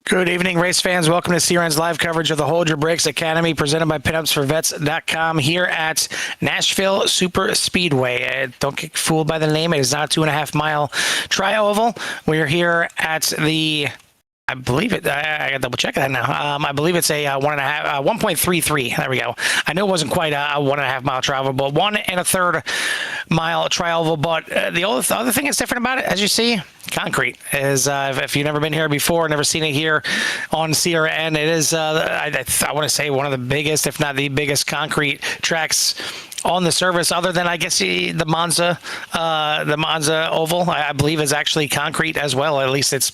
Good evening, race fans. Welcome to CRN's live coverage of the Hold Your Brakes Academy, presented by PinUpsForVets.com here at Nashville Superspeedway. Don't get fooled by the name. It is not a 2.5 mile tri-oval. We're here at the, I believe it, I got to double check that now. I believe it's a 1.33. There we go. I know it wasn't quite a 1.5 mile tri-oval, but 1 1/3 mile tri-oval. But the other thing that's different about it, as you see, concrete is, if you've never been here before, never seen it here on CRN, it is, I want to say, one of the biggest, if not the biggest concrete tracks on the service, other than, I guess, the Monza oval, I believe, is actually concrete as well. At least it's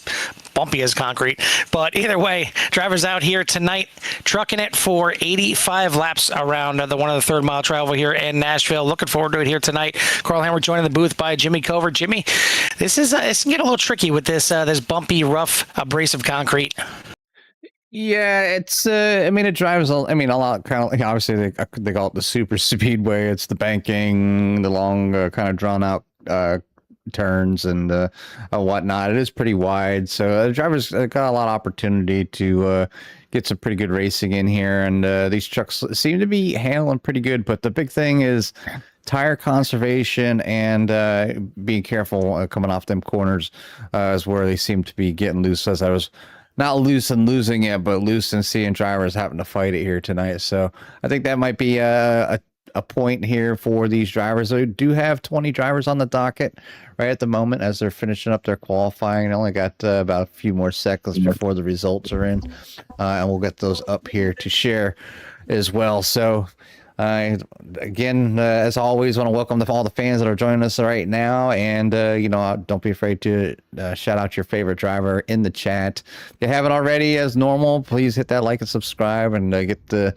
bumpy as concrete. But either way, drivers out here tonight trucking it for 85 laps around the 1 1/3 mile travel here in Nashville. Looking forward to it here tonight. Carl Hammer joined in the booth by Jimmy Covert. Jimmy, this is it's getting a little tricky with this bumpy, rough, abrasive concrete. Yeah, it's. I mean, it drives. A lot. Kind of like, obviously they call it the super speedway. It's the banking, the long, kind of drawn out turns and whatnot. It is pretty wide, so the drivers got a lot of opportunity to get some pretty good racing in here. And these trucks seem to be handling pretty good. But the big thing is tire conservation and being careful coming off them corners is where they seem to be getting loose. As I was. Not loose and losing it, but loose and seeing drivers having to fight it here tonight. So I think that might be a point here for these drivers. They do have 20 drivers on the docket right at the moment as they're finishing up their qualifying. They only got about a few more seconds before the results are in, and we'll get those up here to share as well. So again, as always, want to welcome all the fans that are joining us right now, and don't be afraid to shout out your favorite driver in the chat. If you haven't already, as normal, please hit that like and subscribe, and get the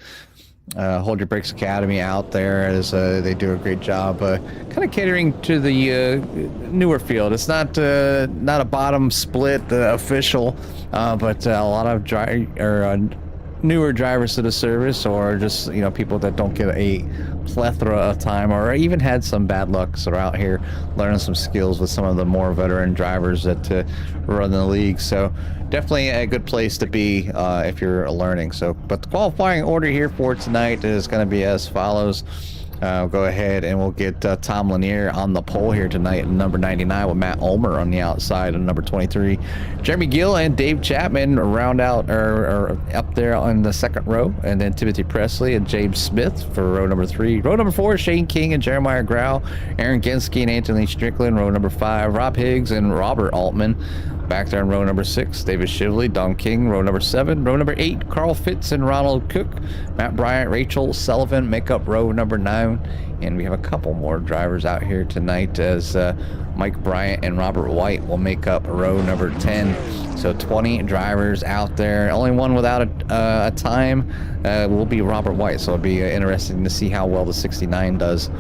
Hold Your Brakes Academy out there, as they do a great job kind of catering to the newer field. It's not a bottom split official, but a lot of newer drivers to the service, or just people that don't get a plethora of time, or even had some bad luck, so they're out here learning some skills with some of the more veteran drivers that run the league. So definitely a good place to be if you're learning. So, but the qualifying order here for tonight is going to be as follows. Go ahead and we'll get Tom Lanier on the pole here tonight at number 99, with Matt Ulmer on the outside at number 23. Jeremy Gill and Dave Chapman round out or up there on the second row, and then Timothy Presley and James Smith for row number 3. Row number 4, Shane King and Jeremiah Grau, Aaron Genske and Anthony Strickland. Row number 5, Rob Higgs and Robert Altman. Back there in row number 6, David Shively, Don King. Row number 7, row number 8, Carl Fitz and Ronald Cook. Matt Bryant, Rachel Sullivan make up row number 9. And we have a couple more drivers out here tonight, as Mike Bryant and Robert White will make up row number 10. So 20 drivers out there. Only one without a time will be Robert White. So it'll be interesting to see how well the 69 does.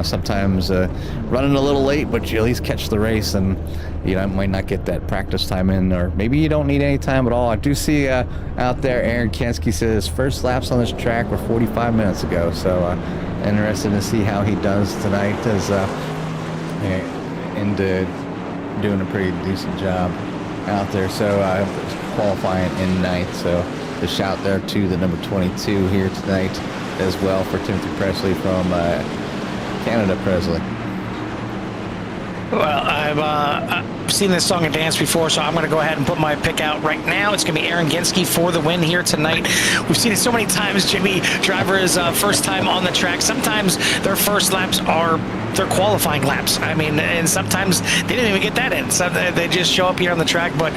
Sometimes running a little late, but you at least catch the race, and might not get that practice time in, or maybe you don't need any time at all. I do see out there, Aaron Genske says first laps on this track were 45 minutes ago. So interested to see how he does tonight, as doing a pretty decent job out there. So qualifying in ninth. So the shout there to the number 22 here tonight as well for Timothy Presley from Canada. Presley. Well, I've seen this song and dance before, so I'm going to go ahead and put my pick out right now. It's going to be Aaron Genske for the win here tonight. We've seen it so many times, Jimmy. Drivers first time on the track. Sometimes their first laps are their qualifying laps. I mean, and sometimes they didn't even get that in. So they just show up here on the track. But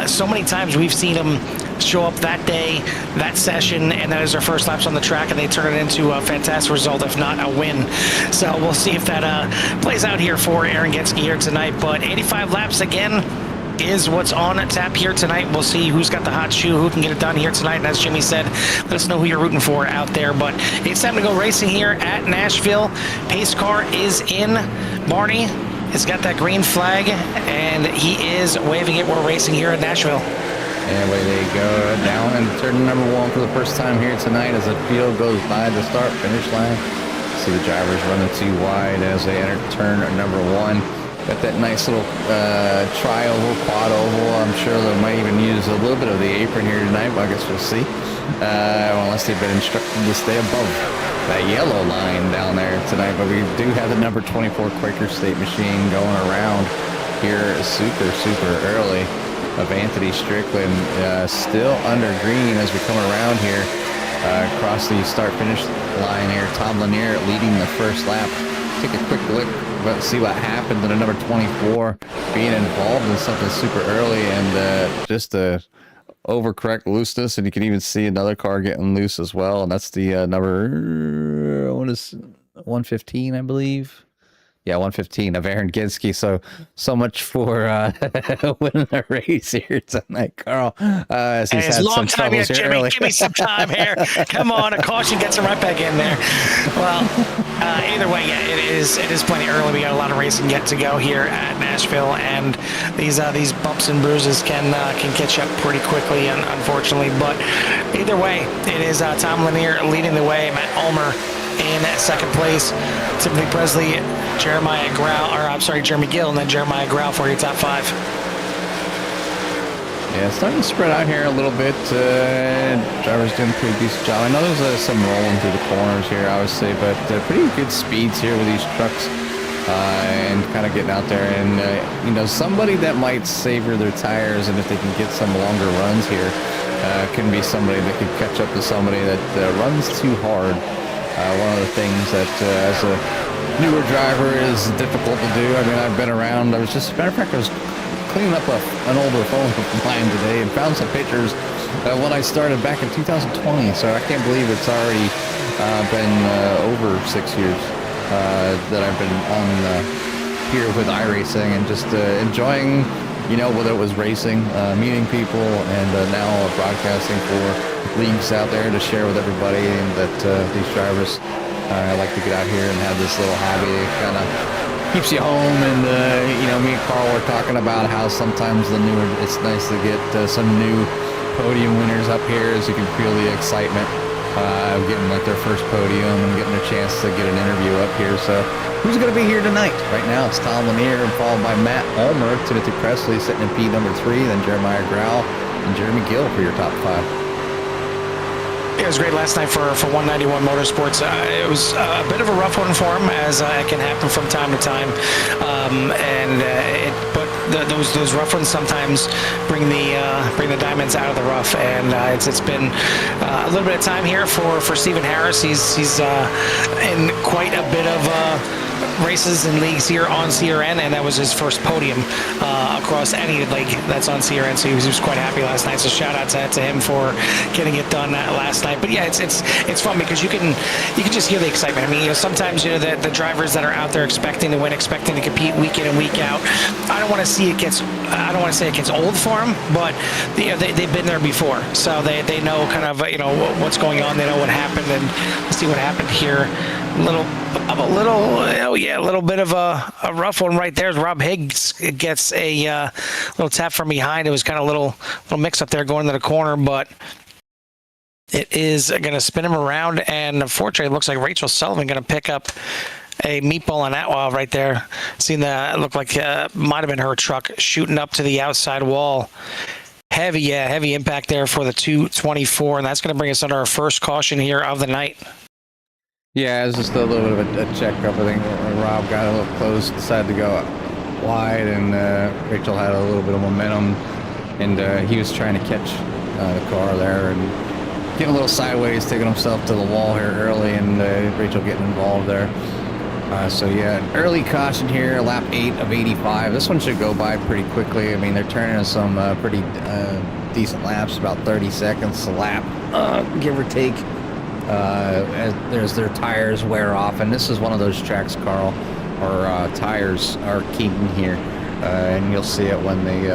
so many times we've seen them show up that day, that session, and that is their first laps on the track, and they turn it into a fantastic result, if not a win. So we'll see if that plays out here for Aaron Genske here tonight. But 85 laps again is what's on tap here tonight. We'll see who's got the hot shoe, who can get it done here tonight. And as Jimmy said, let us know who you're rooting for out there. But it's time to go racing here at Nashville. Pace car is in. Barney has got that green flag, and he is waving it. We're racing here at Nashville. And away they go down and turn number 1 for the first time here tonight as the field goes by the start-finish line. See the drivers running too wide as they enter turn number 1. Got that nice little tri-oval, quad oval. I'm sure they might even use a little bit of the apron here tonight, but I guess we'll see. Unless they've been instructed to stay above that yellow line down there tonight. But we do have the number 24 Quaker State machine going around here super early of Anthony Strickland, still under green as we come around here across the start-finish line here. Tom Lanier leading the first lap. Take a quick look, but see what happened to the number 24 being involved in something super early and just a overcorrect looseness, and you can even see another car getting loose as well, and that's the number, what is 115, I believe. Yeah, 115 of Aaron Ginsky. So much for winning the race here tonight, Carl. As he's had some troubles here Jimmy, early. give me some time here. Come on, a caution gets him right back in there. Well, either way, yeah, it is plenty early. We got a lot of racing yet to go here at Nashville, and these bumps and bruises can catch up pretty quickly, unfortunately. But either way, it is Tom Lanier leading the way. Matt Ulmer in second place. Timothy Presley, Jeremy Gill, and then Jeremiah Grau for your top 5. Yeah, it's starting to spread out here a little bit. Drivers doing a pretty decent job. I know there's some rolling through the corners here, I would say, but pretty good speeds here with these trucks and kind of getting out there. And, somebody that might savor their tires, and if they can get some longer runs here, can be somebody that can catch up to somebody that runs too hard. One of the things that as a newer driver is difficult to do. I mean, I've been around. As a matter of fact, I was cleaning up an older phone of mine today and found some pictures when I started back in 2020. So I can't believe it's already been over 6 years that I've been on here with iRacing and just enjoying, whether it was racing, meeting people, and now broadcasting for leagues out there to share with everybody, and that these drivers like to get out here and have this little hobby. It kind of keeps you home, and me and Carl were talking about how sometimes it's nice to get some new podium winners up here, as you can feel the excitement of getting like their first podium and getting a chance to get an interview up here. So who's going to be here tonight? Right now it's Tom Lanier, followed by Matt Ulmer, Timothy Presley sitting in P number 3, then Jeremiah Grau and Jeremy Gill for your top 5. It was great last night for 191 Motorsports. It was a bit of a rough one for him, as it can happen from time to time. But those rough ones sometimes bring the diamonds out of the rough. And it's been a little bit of time here for Stephen Harris. He's in quite a bit of races and leagues here on CRN, and that was his first podium across any league that's on CRN, so he was quite happy last night. So shout out to him for getting it done last night. But yeah, it's fun because you can just hear the excitement. I mean, sometimes the drivers that are out there expecting to win, expecting to compete week in and week out. I don't want to say it gets old for them, but they've been there before, so they know kind of what's going on. They know what happened, and let's see what happened here. A little bit of a rough one right there. Rob Higgs gets a little tap from behind. It was kind of a little mix up there going into the corner, but it is going to spin him around. And unfortunately, it looks like Rachel Sullivan going to pick up a meatball on that wall right there. Seen that, it looked like might have been her truck shooting up to the outside wall. Heavy impact there for the 224, and that's going to bring us under our first caution here of the night. Yeah, it was just a little bit of a checkup. I think Rob got a little close, decided to go wide, and Rachel had a little bit of momentum, and he was trying to catch the car there and getting a little sideways, taking himself to the wall here early, and Rachel getting involved there. So yeah, early caution here, lap 8 of 85. This one should go by pretty quickly. I mean, they're turning some pretty decent laps, about 30 seconds a lap, give or take. As their tires wear off, and this is one of those tracks, Carl, where tires are king here, and you'll see it when they,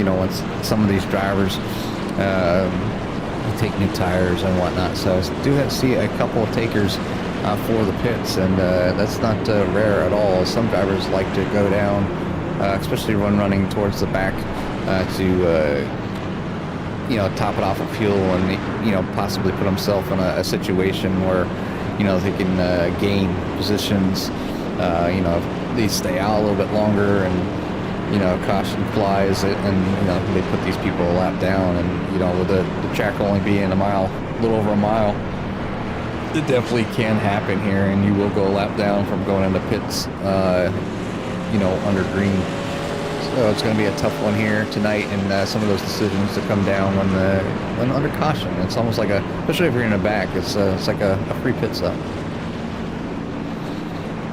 once some of these drivers take new tires and whatnot. So I do see a couple of takers for the pits, and that's not rare at all. Some drivers like to go down, especially when running towards the back, to top it off of fuel and, possibly put himself in a situation where, they can gain positions, they stay out a little bit longer, and caution flies it, and they put these people a lap down, and with the track only being a little over a mile, it definitely can happen here, and you will go a lap down from going into pits, under green. So it's going to be a tough one here tonight, and some of those decisions to come down when under caution. It's almost like especially if you're in the back, it's like a free pit stop.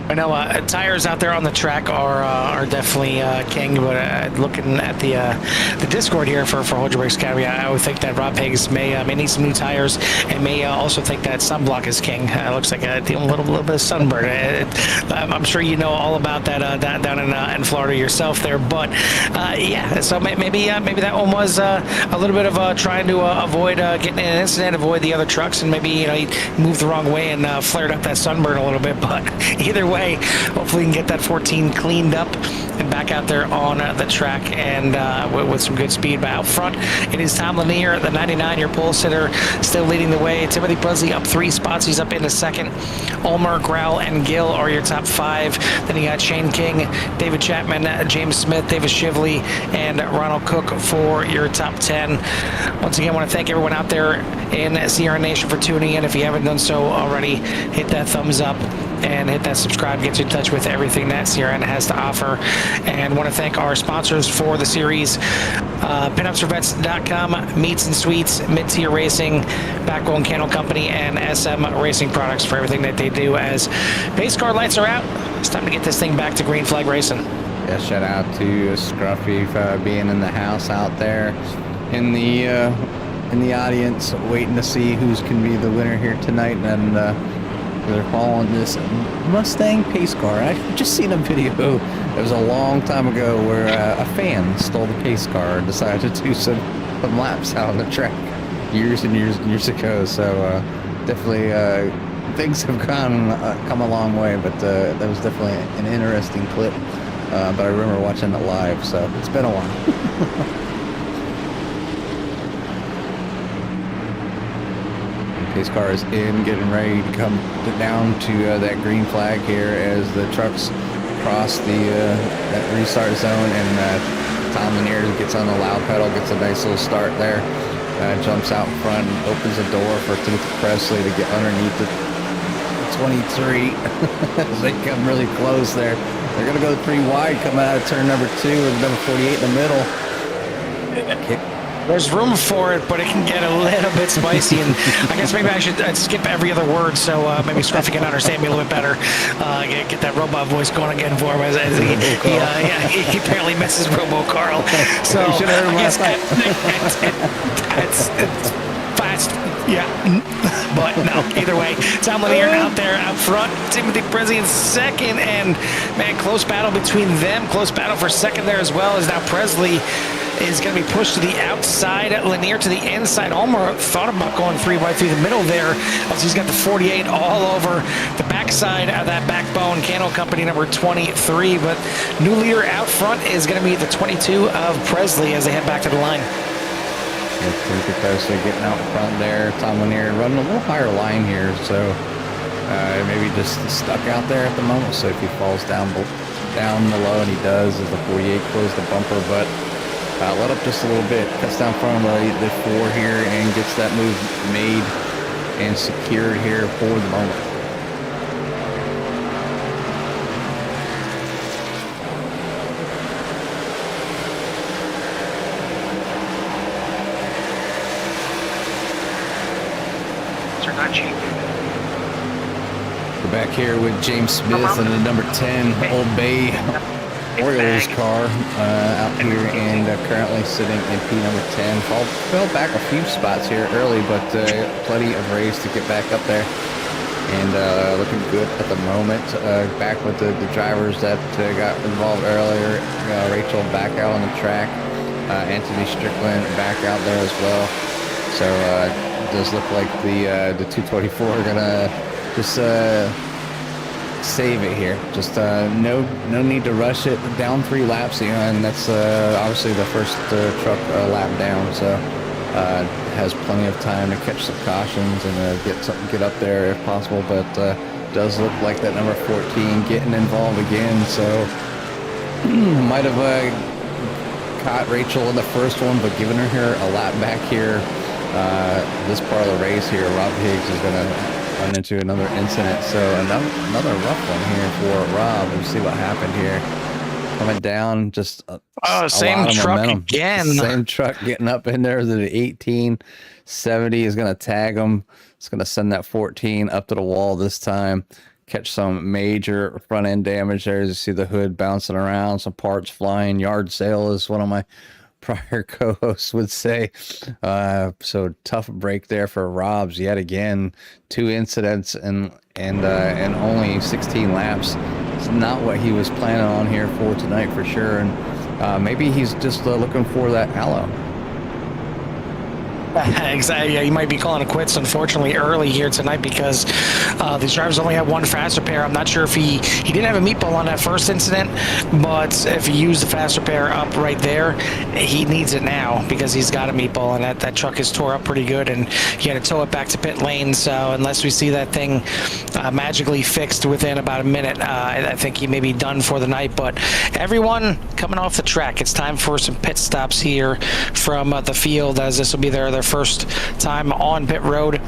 I know tires out there on the track are definitely king, but looking at the Discord here for Hold Your Brakes Academy, I would think that Rob Higgs may need some new tires, and may also think that sunblock is king. Looks like a little bit of sunburn. I'm sure you know all about that down in Florida yourself there, but yeah. So maybe that one was a little bit of trying to avoid getting in an incident, avoid the other trucks, and maybe he moved the wrong way and flared up that sunburn a little bit. But either way, hopefully we can get that 14 cleaned up and back out there on the track, and with some good speed. But out front, it is Tom Lanier, the 99, your pole sitter, still leading the way. Timothy Presley up 3 spots. He's up into second. Ulmer, Growell, and Gill are your top 5. Then you got Shane King, David Chapman, James Smith, Davis Shively, and Ronald Cook for your top 10. Once again, I want to thank everyone out there in Sierra Nation for tuning in. If you haven't done so already, hit that thumbs up and hit that subscribe. Get you in touch with everything that Sierra has to offer. And want to thank our sponsors for the series, PinUpsForVets.com, Meats and Sweets, Mid-Tier Racing, Backbone Candle Company, and SM Racing Products for everything that they do. As pace car lights are out, it's time to get this thing back to green flag racing. Yeah, shout out to Scruffy for being in the house out there in the audience, waiting to see who's going to be the winner here tonight. And they're following this Mustang pace car. I've just seen a video. It was a long time ago where a fan stole the pace car and decided to do some laps out on the track years and years and years ago. So definitely things have come a long way, but that was definitely an interesting clip. But I remember watching it live, so it's been a while. Pace car is in, getting ready to come down to that green flag here as the trucks cross that restart zone, and Tom Lanier gets on the loud pedal, gets a nice little start there, jumps out in front and opens the door for Timothy Presley to get underneath the 23 as they come really close there. They're going to go 3 wide coming out of turn number 2 with number 48 in the middle. There's room for it, but it can get a little bit spicy, and I guess maybe I should skip every other word so maybe Scruffy can understand me a little bit better. Get that robot voice going again for him. As he apparently misses Robo Carl. So I guess it's fast. Yeah, but no, either way, Tom Lanier out there out front, Timothy Presley in second, and man, close battle between them, close battle for second there as well, as now Presley is going to be pushed to the outside, Lanier to the inside. Ulmer thought about going 3 wide through the middle there, as he's got the 48 all over the backside of that Backbone Candle Company number 23, but new leader out front is going to be the 22 of Presley as they head back to the line. Timothy Presley getting out front there. Tom Lanier running a little higher line here, so maybe just stuck out there at the moment. So if he falls down below, and he does, as the 48 closed the bumper, but let up just a little bit, cuts down front of the 4 here, and gets that move made and secured here for the moment. We're back here with James Smith and the number 10 Old Bay Orioles car out here, and currently sitting in P number 10. Fell back a few spots here early, but plenty of race to get back up there, and looking good at the moment. Back with the drivers that got involved earlier. Rachel back out on the track, Anthony Strickland back out there as well. So it does look like the 224 are gonna just save it here. Just no need to rush it. Down 3 laps, and that's obviously the first truck lap down, so has plenty of time to catch some cautions and get up there if possible. But does look like that number 14 getting involved again. So might have caught Rachel in the first one, but giving her a lap back here. This part of the race here, Rob Higgs is going to run into another incident. So another rough one here for Rob. We'll see what happened here. Coming down, just same truck momentum. again. Same truck getting up in there. The 1870 is going to tag him. It's going to send that 14 up to the wall this time. Catch some major front end damage there. As you see the hood bouncing around, some parts flying. Yard sale is one of my prior co-hosts would say. So tough break there for Rob's yet again. 2 incidents and only 16 laps. It's not what he was planning on here for tonight for sure. And maybe he's just looking for that halo. Exactly. Yeah, you might be calling it quits, unfortunately, early here tonight because these drivers only have one faster pair. I'm not sure if he didn't have a meatball on that first incident, but if he used the faster pair up right there, he needs it now because he's got a meatball, and that truck is tore up pretty good, and he had to tow it back to pit lane. So unless we see that thing magically fixed within about a minute, I think he may be done for the night. But everyone coming off the track, it's time for some pit stops here from the field, as this will be their first time on pit road,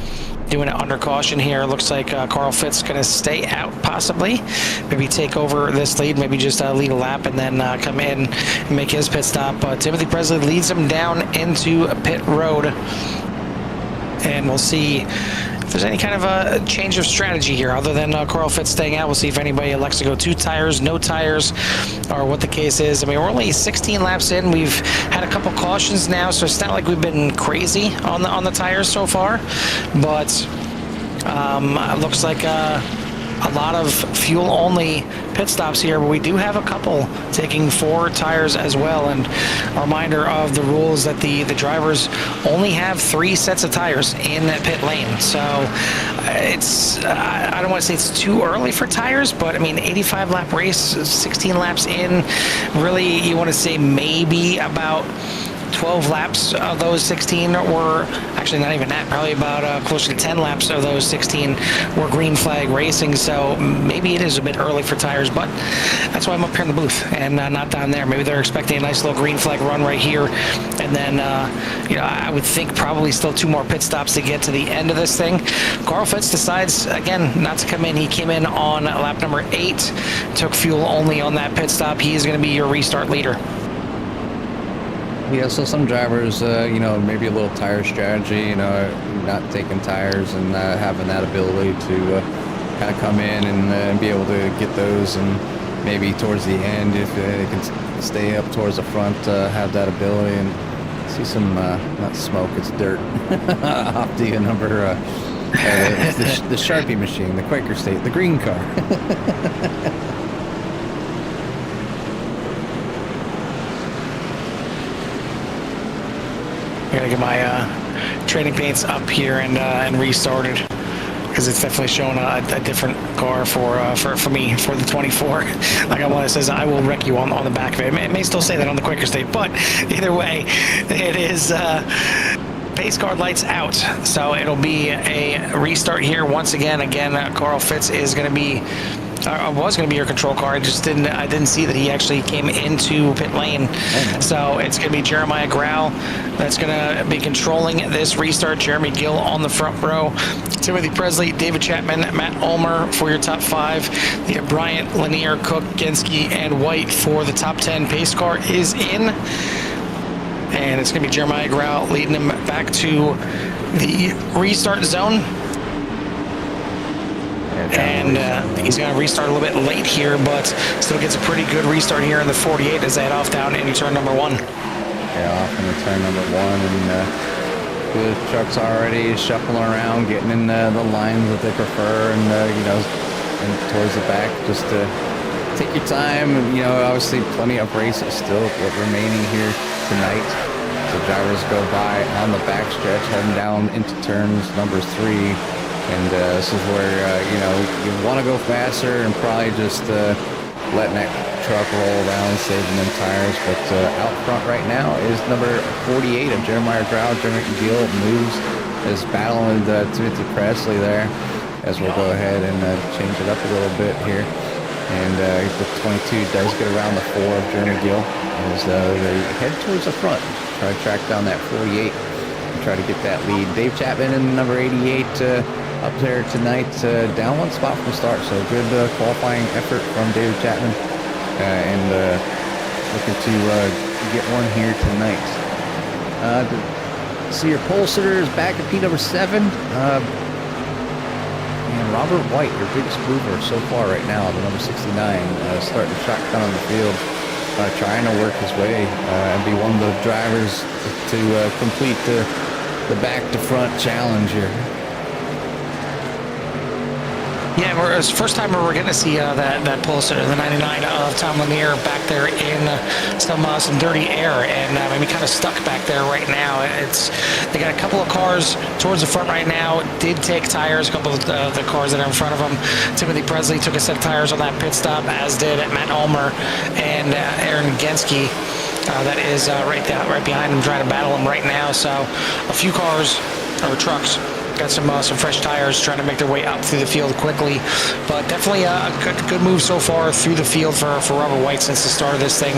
doing it under caution here. Looks like Carl Fitz going to stay out, possibly. Maybe take over this lead, maybe just lead a lap and then come in and make his pit stop. Timothy Presley leads him down into pit road. And we'll see if there's any kind of a change of strategy here other than Carl Fitz staying out. We'll see if anybody elects to go 2 tires, no tires, or what the case is. I mean, we're only 16 laps in. We've had a couple cautions now, so it's not like we've been crazy on the tires so far. But it looks like a lot of fuel-only pit stops here, but we do have a couple taking 4 tires as well. And a reminder of the rules that the drivers only have 3 sets of tires in pit lane. So it's I don't want to say it's too early for tires, but I mean 85 lap race, 16 laps in, really you want to say maybe about 12 laps of those 16 were, actually not even that, probably about closer to 10 laps of those 16 were green flag racing. So maybe it is a bit early for tires, but that's why I'm up here in the booth and not down there. Maybe they're expecting a nice little green flag run right here. And then, I would think probably still 2 more pit stops to get to the end of this thing. Carl Fitz decides, again, not to come in. He came in on lap number 8, took fuel only on that pit stop. He is going to be your restart leader. Yeah, so some drivers, maybe a little tire strategy, not taking tires and having that ability to kind of come in and be able to get those, and maybe towards the end, if they can stay up towards the front, have that ability. And see some, not smoke, it's dirt, off the number, the Sharpie machine, the Quaker State, the green car. I'm gonna get my training paints up here and restarted because it's definitely showing a different car for me for the 24. Like I want it says I will wreck you on the back of it. It may still say that on the Quaker State, but either way, it is pace car lights out, so it'll be a restart here once again. Carl Fitz is going to be. Was going to be your control car. I didn't see that he actually came into pit lane. So it's going to be Jeremiah Grau that's going to be controlling this restart. Jeremy Gill on the front row. Timothy Presley, David Chapman, Matt Ulmer for your top 5. You have Bryant, Lanier, Cook, Genske, and White for the top 10. Pace car is in. And it's going to be Jeremiah Grau leading him back to the restart zone. And he's going to restart a little bit late here, but still gets a pretty good restart here in the 48 as they head off down into turn number 1. Yeah, off into turn number 1, and the truck's already shuffling around, getting in the lines that they prefer, and and towards the back. Just to take your time. Obviously plenty of races still remaining here tonight. So drivers go by on the backstretch, heading down into turns number 3. And this is where, you want to go faster and probably just letting that truck roll around, saving them tires. But out front right now is number 48 of Jeremiah Grau. Jeremy Gill moves, is battling with Timothy Presley there. as we'll go ahead and change it up a little bit here. And the 22 does get around the 4 of Jeremy Gill as they head towards the front, try to track down that 48 and try to get that lead. Dave Chapman in number 88 up there tonight, down 1 spot from the start, so good qualifying effort from David Chapman, and looking to get one here tonight. See your pole sitter is back at P number 7. And Robert White, your biggest mover so far right now, the number 69, starting to shotgun on the field, trying to work his way and be one of the drivers to complete the back-to-front challenge here. Yeah, it's the first time we're getting to see that pole sitter, the 99 of Tom Lanier, back there in some dirty air, and maybe kind of stuck back there right now. They got a couple of cars towards the front right now. Did take tires, a couple of the cars that are in front of them. Timothy Presley took a set of tires on that pit stop, as did Matt Ulmer and Aaron Genske. That is right behind him, trying to battle him right now. So a few cars or trucks got some fresh tires, trying to make their way up through the field quickly, but definitely a good move so far through the field for Robert White since the start of this thing.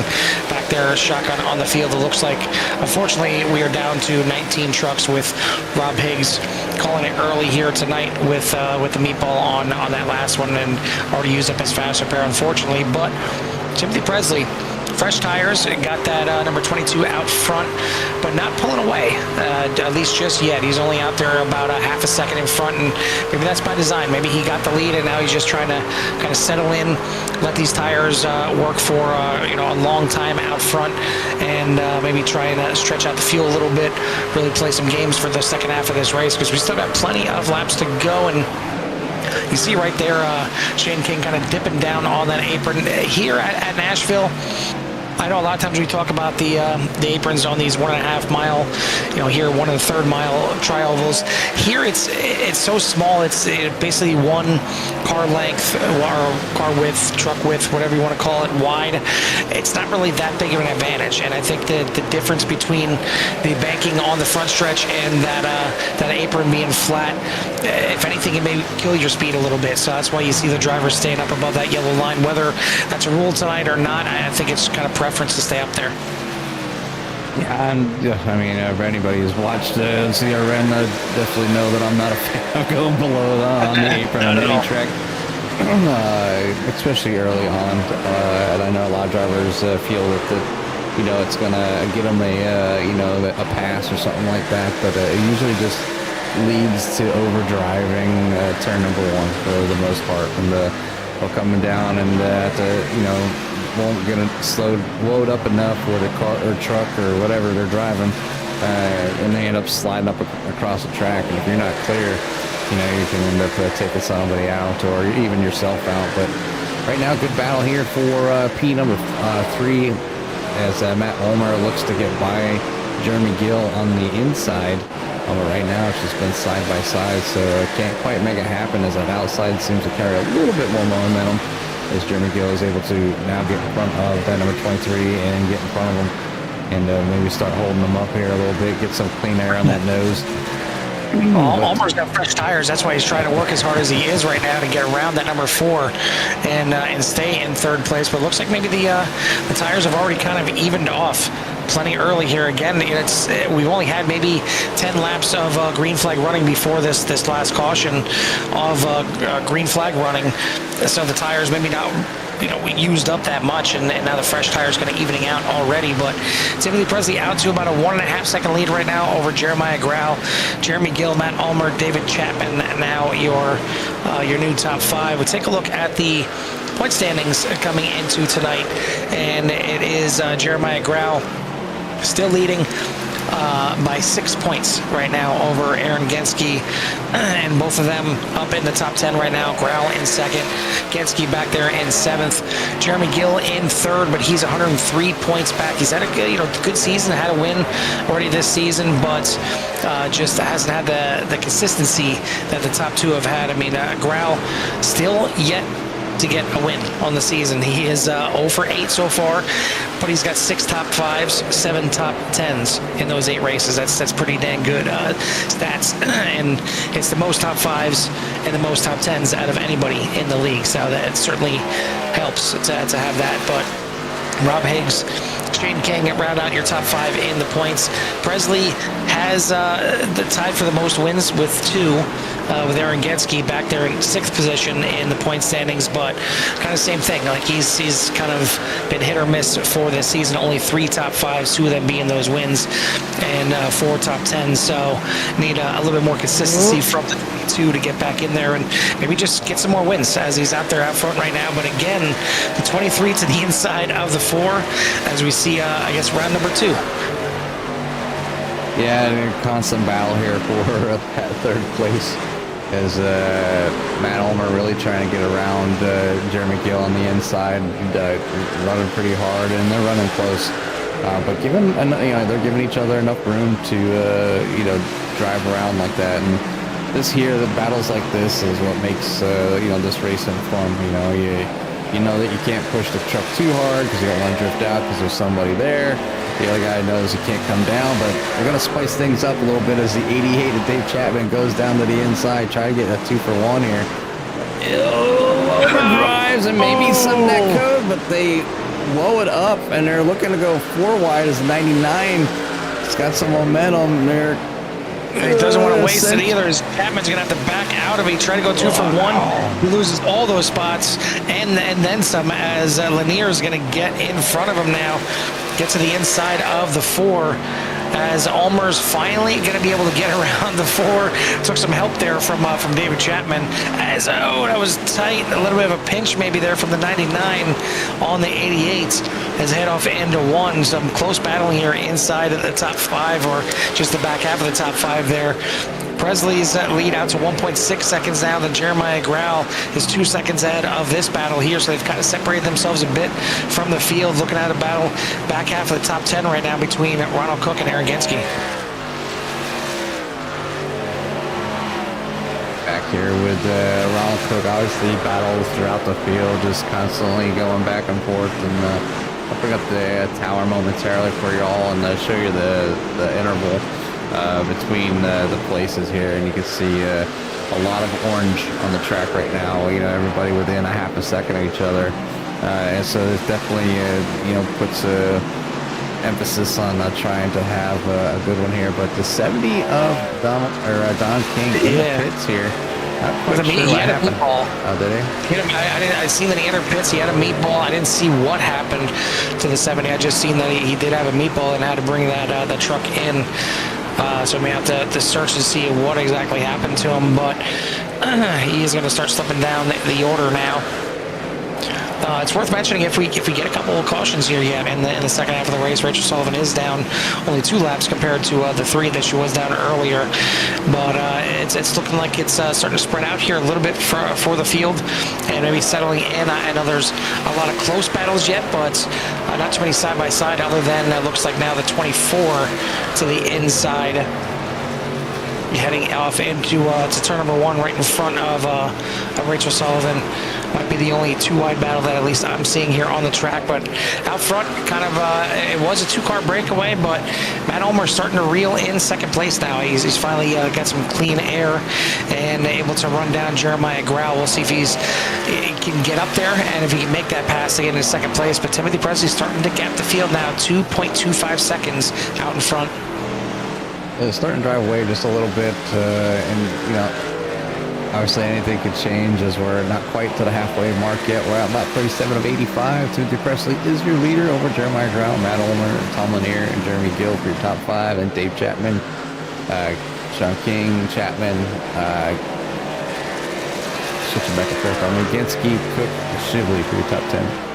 Back there, shotgun on the field. It looks like, unfortunately, we are down to 19 trucks with Rob Higgs calling it early here tonight with the meatball on that last one, and already used up his fast repair, unfortunately. But Timothy Presley, fresh tires, got that number 22 out front, but not pulling away, at least just yet. He's only out there about a half a second in front, and maybe that's by design. Maybe he got the lead, and now he's just trying to kind of settle in, let these tires work for a long time out front, and maybe try and stretch out the fuel a little bit, really play some games for the second half of this race, because we still got plenty of laps to go. And you see right there Shane King kind of dipping down on that apron here at Nashville. I know a lot of times we talk about the aprons on these 1.5 mile, here 1 1/3 mile tri-ovals. Here it's so small. It's basically 1 car length or car width, truck width, whatever you want to call it, wide. It's not really that big of an advantage. And I think that the difference between the banking on the front stretch and that apron being flat, if anything, it may kill your speed a little bit. So that's why you see the drivers staying up above that yellow line. Whether that's a rule tonight or not, I think it's kind of preference to stay up there. Yeah, I mean, if anybody who's watched CRN, definitely know that I'm not a fan of going below on the apron on any track, especially early on. And I know a lot of drivers feel that it's gonna get them a pass or something like that, but it usually just leads to overdriving turn number 1 for the most part, and they're coming down and won't get it load up enough with a car or truck or whatever they're driving, and they end up sliding up across the track. And if you're not clear, you can end up taking somebody out or even yourself out. But right now, good battle here for P number 3 as Matt Ulmer looks to get by Jeremy Gill on the inside. But right now it's just been side by side, so can't quite make it happen, as that outside seems to carry a little bit more momentum, as Jeremy Gill is able to now get in front of that number 23 and get in front of him, and maybe start holding them up here a little bit, get some clean air on that nose. Ulmer's got fresh tires. That's why he's trying to work as hard as he is right now to get around that number 4 and stay in 3rd place. But it looks like maybe the tires have already kind of evened off plenty early here. Again, we've only had maybe 10 laps of green flag running before this last caution of green flag running. So the tires maybe not we used up that much, and now the fresh tire is kind of evening out already. But Timothy Presley out to about a 1.5 second lead right now over Jeremiah Grau, Jeremy Gill, Matt Ulmer, David Chapman. Now your new top 5. We'll take a look at the point standings coming into tonight, and it is Jeremiah Grau still leading by 6 points right now over Aaron Genske, and both of them up in the top 10 right now. Grau in 2nd, Genske back there in 7th, Jeremy Gill in 3rd, but he's 103 points back. He's had a good season, had a win already this season, but just hasn't had the consistency that the top 2 have had. I mean, Grau still yet to get a win on the season. He is 0 for 8 so far, but he's got 6 top 5s, 7 top 10s in those 8 races. That's pretty dang good stats, and it's the most top 5s and the most top 10s out of anybody in the league. So that certainly helps to have that. But Rob Higgs, Shane King round out your top 5 in the points. Presley has the tied for the most wins with 2, with Aaron Genske back there in 6th position in the point standings, but kind of same thing. Like he's kind of been hit or miss for this season. Only 3 top 5s, 2 of them being those wins, and 4 top 10s. So need a little bit more consistency from the 22 to get back in there and maybe just get some more wins as he's out there out front right now. But again, the 23 to the inside of the 4 as we see, I guess, round number 2. Yeah, a constant battle here for that 3rd place. As Matt Ulmer really trying to get around Jeremy Gill on the inside, running pretty hard, and they're running close. But they're giving each other enough room to drive around like that. And the battles like this is what makes this racing fun. You know that you can't push the truck too hard because you don't want to drift out because there's somebody there. The other guy knows he can't come down, but they're going to spice things up a little bit as the 88 of Dave Chapman goes down to the inside, try to get a 2-for-1 here. Overdrives and maybe some net code, but they blow it up, and they're looking to go 4 wide as 99. It's got some momentum there. He doesn't want to waste it either. As Chapman's going to have to back out of it. He tried to go 2-for-1. He loses all those spots and then some, as Lanier is going to get in front of him now. Get to the inside of the 4 as Ulmer's finally going to be able to get around the 4. Took some help there from David Chapman. As that was tight. A little bit of a pinch maybe there from the 99 on the 88 as head off into 1. Some close battling here inside of the top 5 or just the back half of the top 5 there. Presley's lead out to 1.6 seconds now. Then Jeremiah Grau is 2 seconds ahead of this battle here. So they've kind of separated themselves a bit from the field. Looking at a battle back half of the top 10 right now between Ronald Cook and Aaron Genske. Back here with Ronald Cook. Obviously battles throughout the field, just constantly going back and forth. And I'll bring up the tower momentarily for you all and show you the interval between the places here, and you can see a lot of orange on the track right now. Everybody within a half a second of each other, and so it definitely puts emphasis on trying to have a good one here. But the 70 of Don King in the pits here. Not quite sure what happened. Oh, did he? I seen that he entered pits. He had a meatball. I didn't see what happened to the 70. I just seen that he did have a meatball and had to bring that truck in. So we may have to search to see what exactly happened to him, but he is going to start slipping down the order now. It's worth mentioning if we get a couple of cautions here yet in the second half of the race. Rachel Sullivan is down only 2 laps compared to the 3 that she was down earlier, but it's looking like it's starting to spread out here a little bit for the field and maybe settling in. I know there's a lot of close battles yet, but not too many side by side. Other than it looks like now the 24 to the inside, heading off into to turn number 1 right in front of Rachel Sullivan. Might be the only 2-wide battle that at least I'm seeing here on the track. But out front, kind of, it was a 2-car breakaway, but Matt Ulmer's starting to reel in second place now. He's finally got some clean air and able to run down Jeremiah Grau. We'll see if he can get up there and if he can make that pass to get into second place. But Timothy Presley's starting to gap the field now, 2.25 seconds out in front. It's starting to drive away just a little bit, and obviously anything could change as we're not quite to the halfway mark yet. We're at about 37 of 85. Timothy Presley is your leader over Jeremiah Grau, Matt Ulmer, Tom Lanier, and Jeremy Gill for your top 5, and Dave Chapman, Sean King, Chapman, switching back and forth on Genske, Cook, Shibley for your top 10.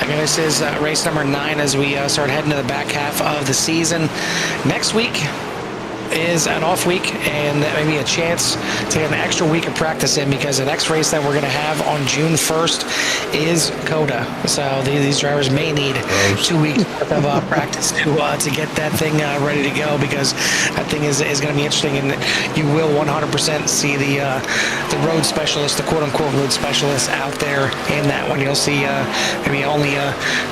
Again, this is race number 9 as we start heading to the back half of the season. Next week is an off week and maybe a chance to get an extra week of practice in, because the next race that we're going to have on June 1st is COTA. So these drivers may need 2 weeks worth of practice to get that thing ready to go, because that thing is going to be interesting, and you will 100% see the road specialist, the quote-unquote road specialist out there in that one. You'll see maybe only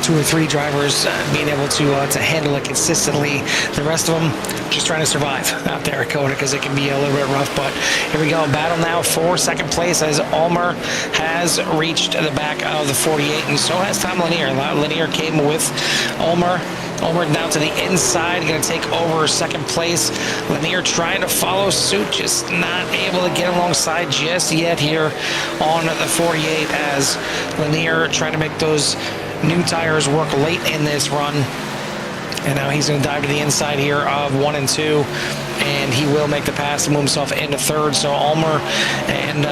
2 or 3 drivers being able to handle it consistently. The rest of them just trying to survive out there at COTA, because it can be a little bit rough. But here we go, battle now for second place, as Ulmer has reached the back of the 48, and so has Tom Lanier. Lanier came with Ulmer. Ulmer down to the inside, going to take over second place. Lanier trying to follow suit, just not able to get alongside just yet here on the 48, as Lanier trying to make those new tires work late in this run. And now he's going to dive to the inside here of 1 and 2, and he will make the pass to move himself into third. So Ulmer and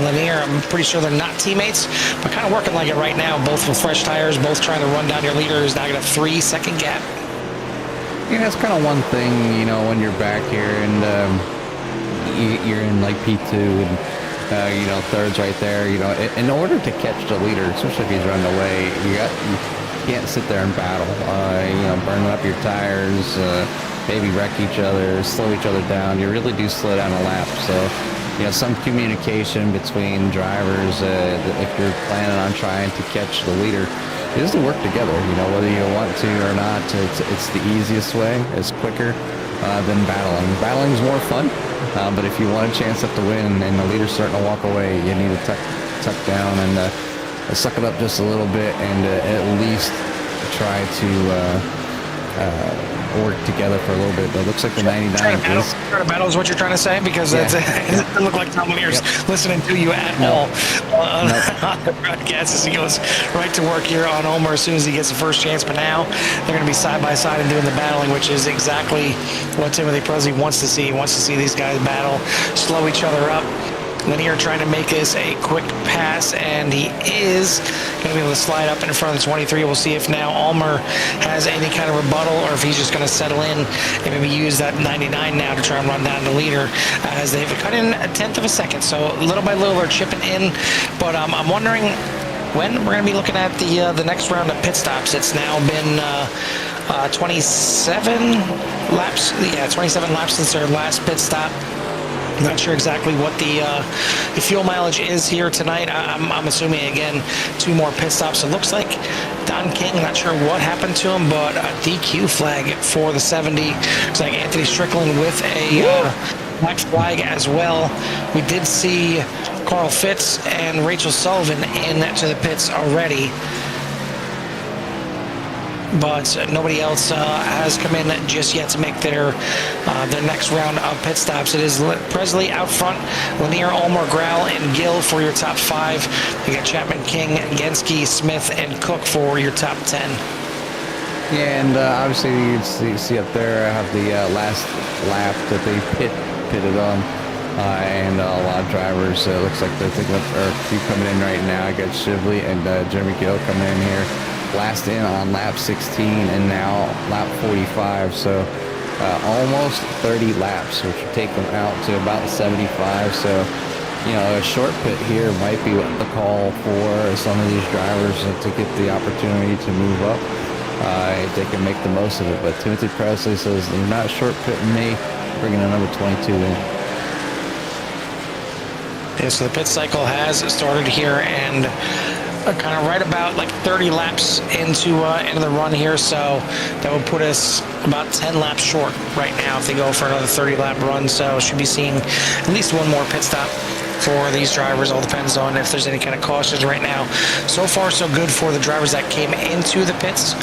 Lanier, I'm pretty sure they're not teammates, but kind of working like it right now, both with fresh tires, both trying to run down your leader, who's now got a 3-second gap. Yeah, that's kind of one thing, you know, when you're back here and you're in like P2 and you know, third's right there. You know, in order to catch the leader, especially if he's running away, you can't sit there and battle. You know, burn up your tires, maybe wreck each other, slow each other down. You really do slow down a lap. So, you know, some communication between drivers, if you're planning on trying to catch the leader, is to work together. You know, whether you want to or not, it's the easiest way. It's quicker than battling. Battling's more fun, but if you want a chance up to win and the leader's starting to walk away, you need to tuck down and suck it up just a little bit, and at least try to work together for a little bit. But it looks like the 99 try to battle is what you're trying to say, because it doesn't look like Tom Lanier's listening to you at all on the broadcast, as he goes right to work here on Ulmer as soon as he gets the first chance. But now they're going to be side by side and doing the battling, which is exactly what Timothy Presley wants to see. He wants to see these guys battle, slow each other up. Lanier trying to make this a quick pass, and he is going to be able to slide up in front of the 23. We'll see if now Ulmer has any kind of rebuttal, or if he's just going to settle in and maybe use that 99 now to try and run down the leader, as they've cut in 1/10 of a second. So little by little they're chipping in, but I'm wondering when we're going to be looking at the next round of pit stops. It's now been 27 laps. Yeah, 27 laps since their last pit stop. Not sure exactly what the fuel mileage is here tonight. I'm assuming, again, 2 more pit stops. It looks like Don King, not sure what happened to him, but a DQ flag for the 70. Looks like Anthony Strickland with a black flag as well. We did see Carl Fitz and Rachel Sullivan into the pits already, but nobody else has come in just yet to make their next round of pit stops. It is Presley out front, Lanier, Ulmer, Grau, and Gill for your top 5. You got Chapman, King, Genske, Smith, and Cook for your top 10. Yeah, and obviously you can see up there I have the last lap that they pitted on. And a lot of drivers, looks like they're thinking of a few coming in right now. I got Shively and Jeremy Gill coming in here. Last in on lap 16 and now lap 45, so almost 30 laps, which would take them out to about 75. So, you know, a short pit here might be the call for some of these drivers to get the opportunity to move up if they can make the most of it. But Timothy Presley says they're not short pitting me, bringing a number 22 in. Yeah, so the pit cycle has started here, and kind of right about like 30 laps into the run here, so that would put us about 10 laps short right now if they go for another 30-lap run. So should be seeing at least 1 more pit stop for these drivers. All depends on if there's any kind of cautions right now. So far, so good for the drivers that came into the pits,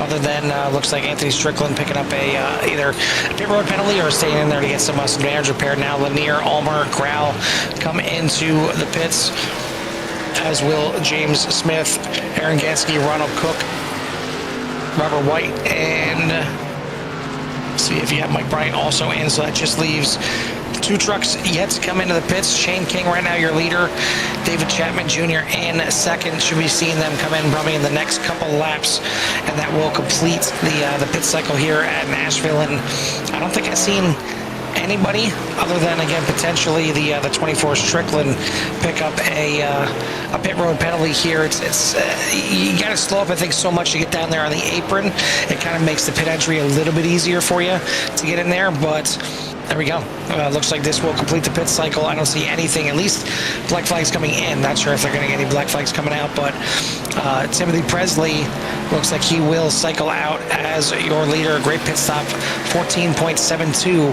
other than looks like Anthony Strickland picking up a either a pit road penalty or staying in there to get some damage repaired. Now Lanier, Ulmer, Grau come into the pits, as will James Smith, Aaron Genske, Ronald Cook, Robert White, and see if you have Mike Bryant also in. So that just leaves 2 trucks yet to come into the pits. Shane King right now your leader, David Chapman Jr. in second. Should be seeing them come in probably in the next couple laps, and that will complete the pit cycle here at Nashville. And I don't think I've seen anybody other than, again, potentially the 24 Strickland pick up a pit road penalty here. It's you got to slow up, I think, so much to get down there on the apron. It kind of makes the pit entry a little bit easier for you to get in there, but there we go. Looks like this will complete the pit cycle. I don't see anything, at least black flags coming in. Not sure if they're going to get any black flags coming out, but Timothy Presley looks like he will cycle out as your leader. Great pit stop, 14.72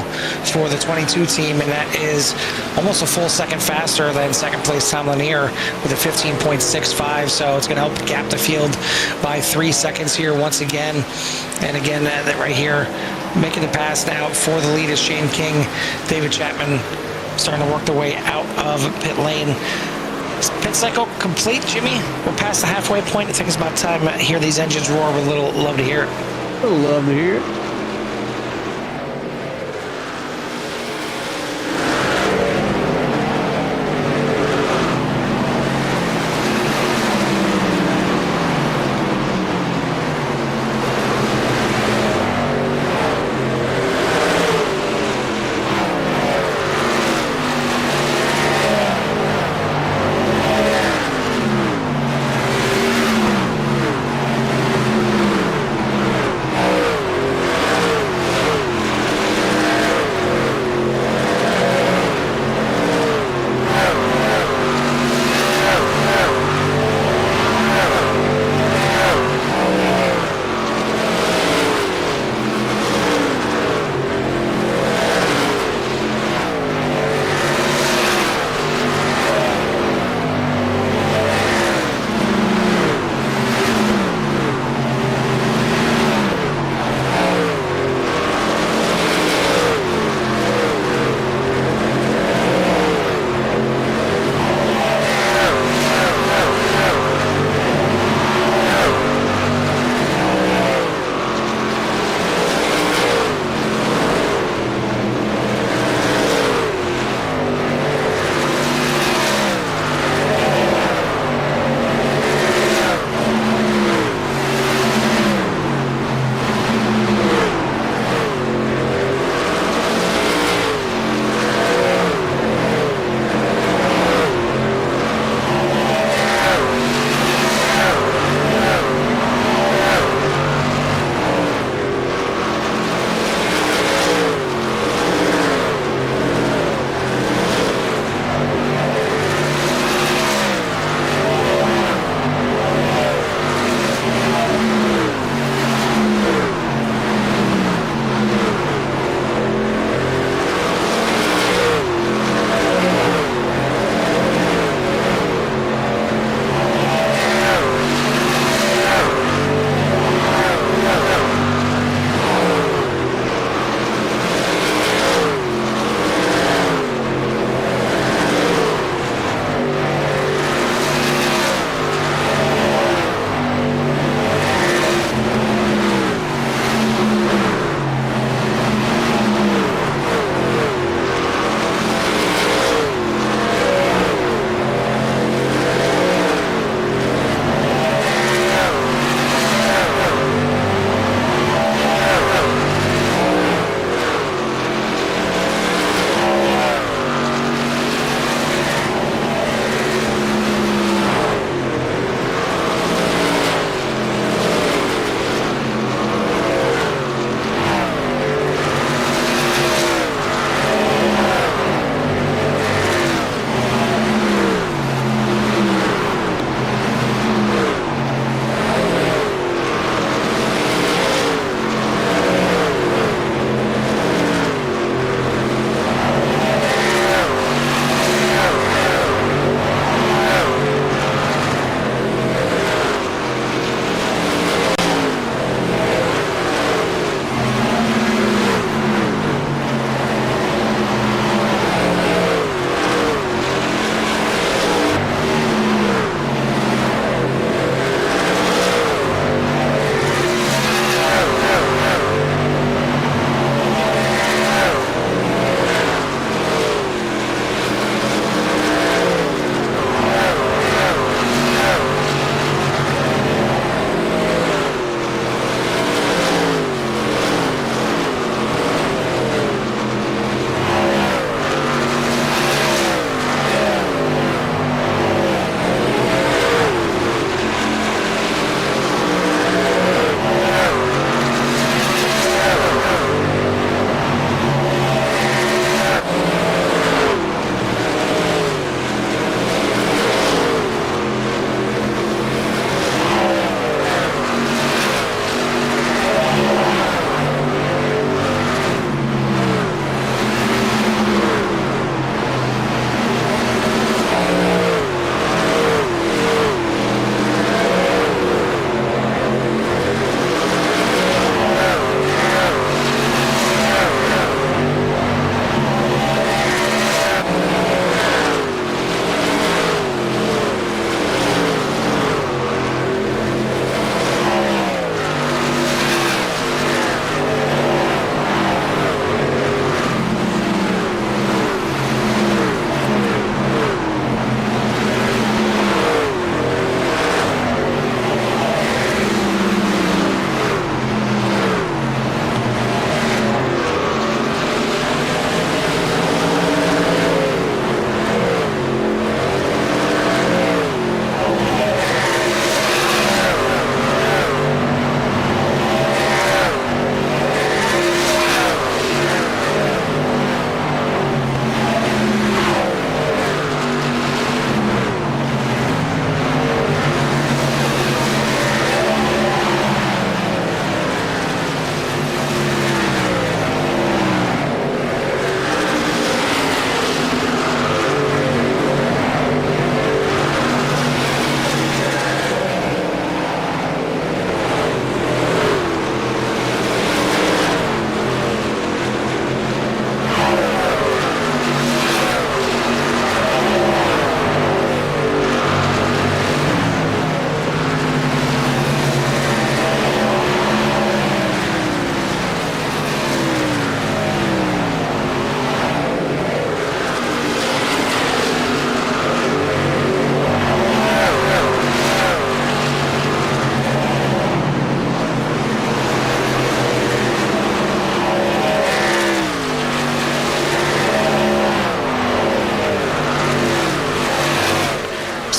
for the 22 team, and that is almost a full second faster than second place Tom Lanier with a 15.65. So it's going to help gap the field by 3 seconds here once again. And again, that right here, making the pass now for the lead is Shane King. David Chapman starting to work their way out of pit lane. Pit cycle complete, Jimmy. We're past the halfway point. I think it's about time to hear these engines roar. With a little love to hear it. Love to hear it.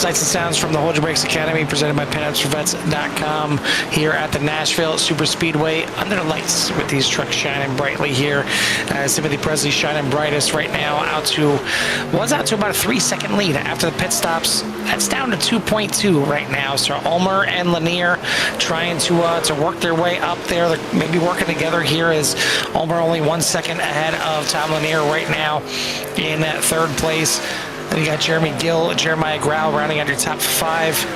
Sights and sounds from the Hold Your Brakes Academy, presented by PinUpsForVets.com here at the Nashville Superspeedway under the lights with these trucks shining brightly here. Timothy Presley shining brightest right now, was out to about a 3-second lead after the pit stops. That's down to 2.2 right now. So Ulmer and Lanier trying to work their way up there. They're maybe working together here, as Ulmer only 1 second ahead of Tom Lanier right now in that third place. Then you got Jeremy Gill, Jeremiah Grau rounding out your top 5.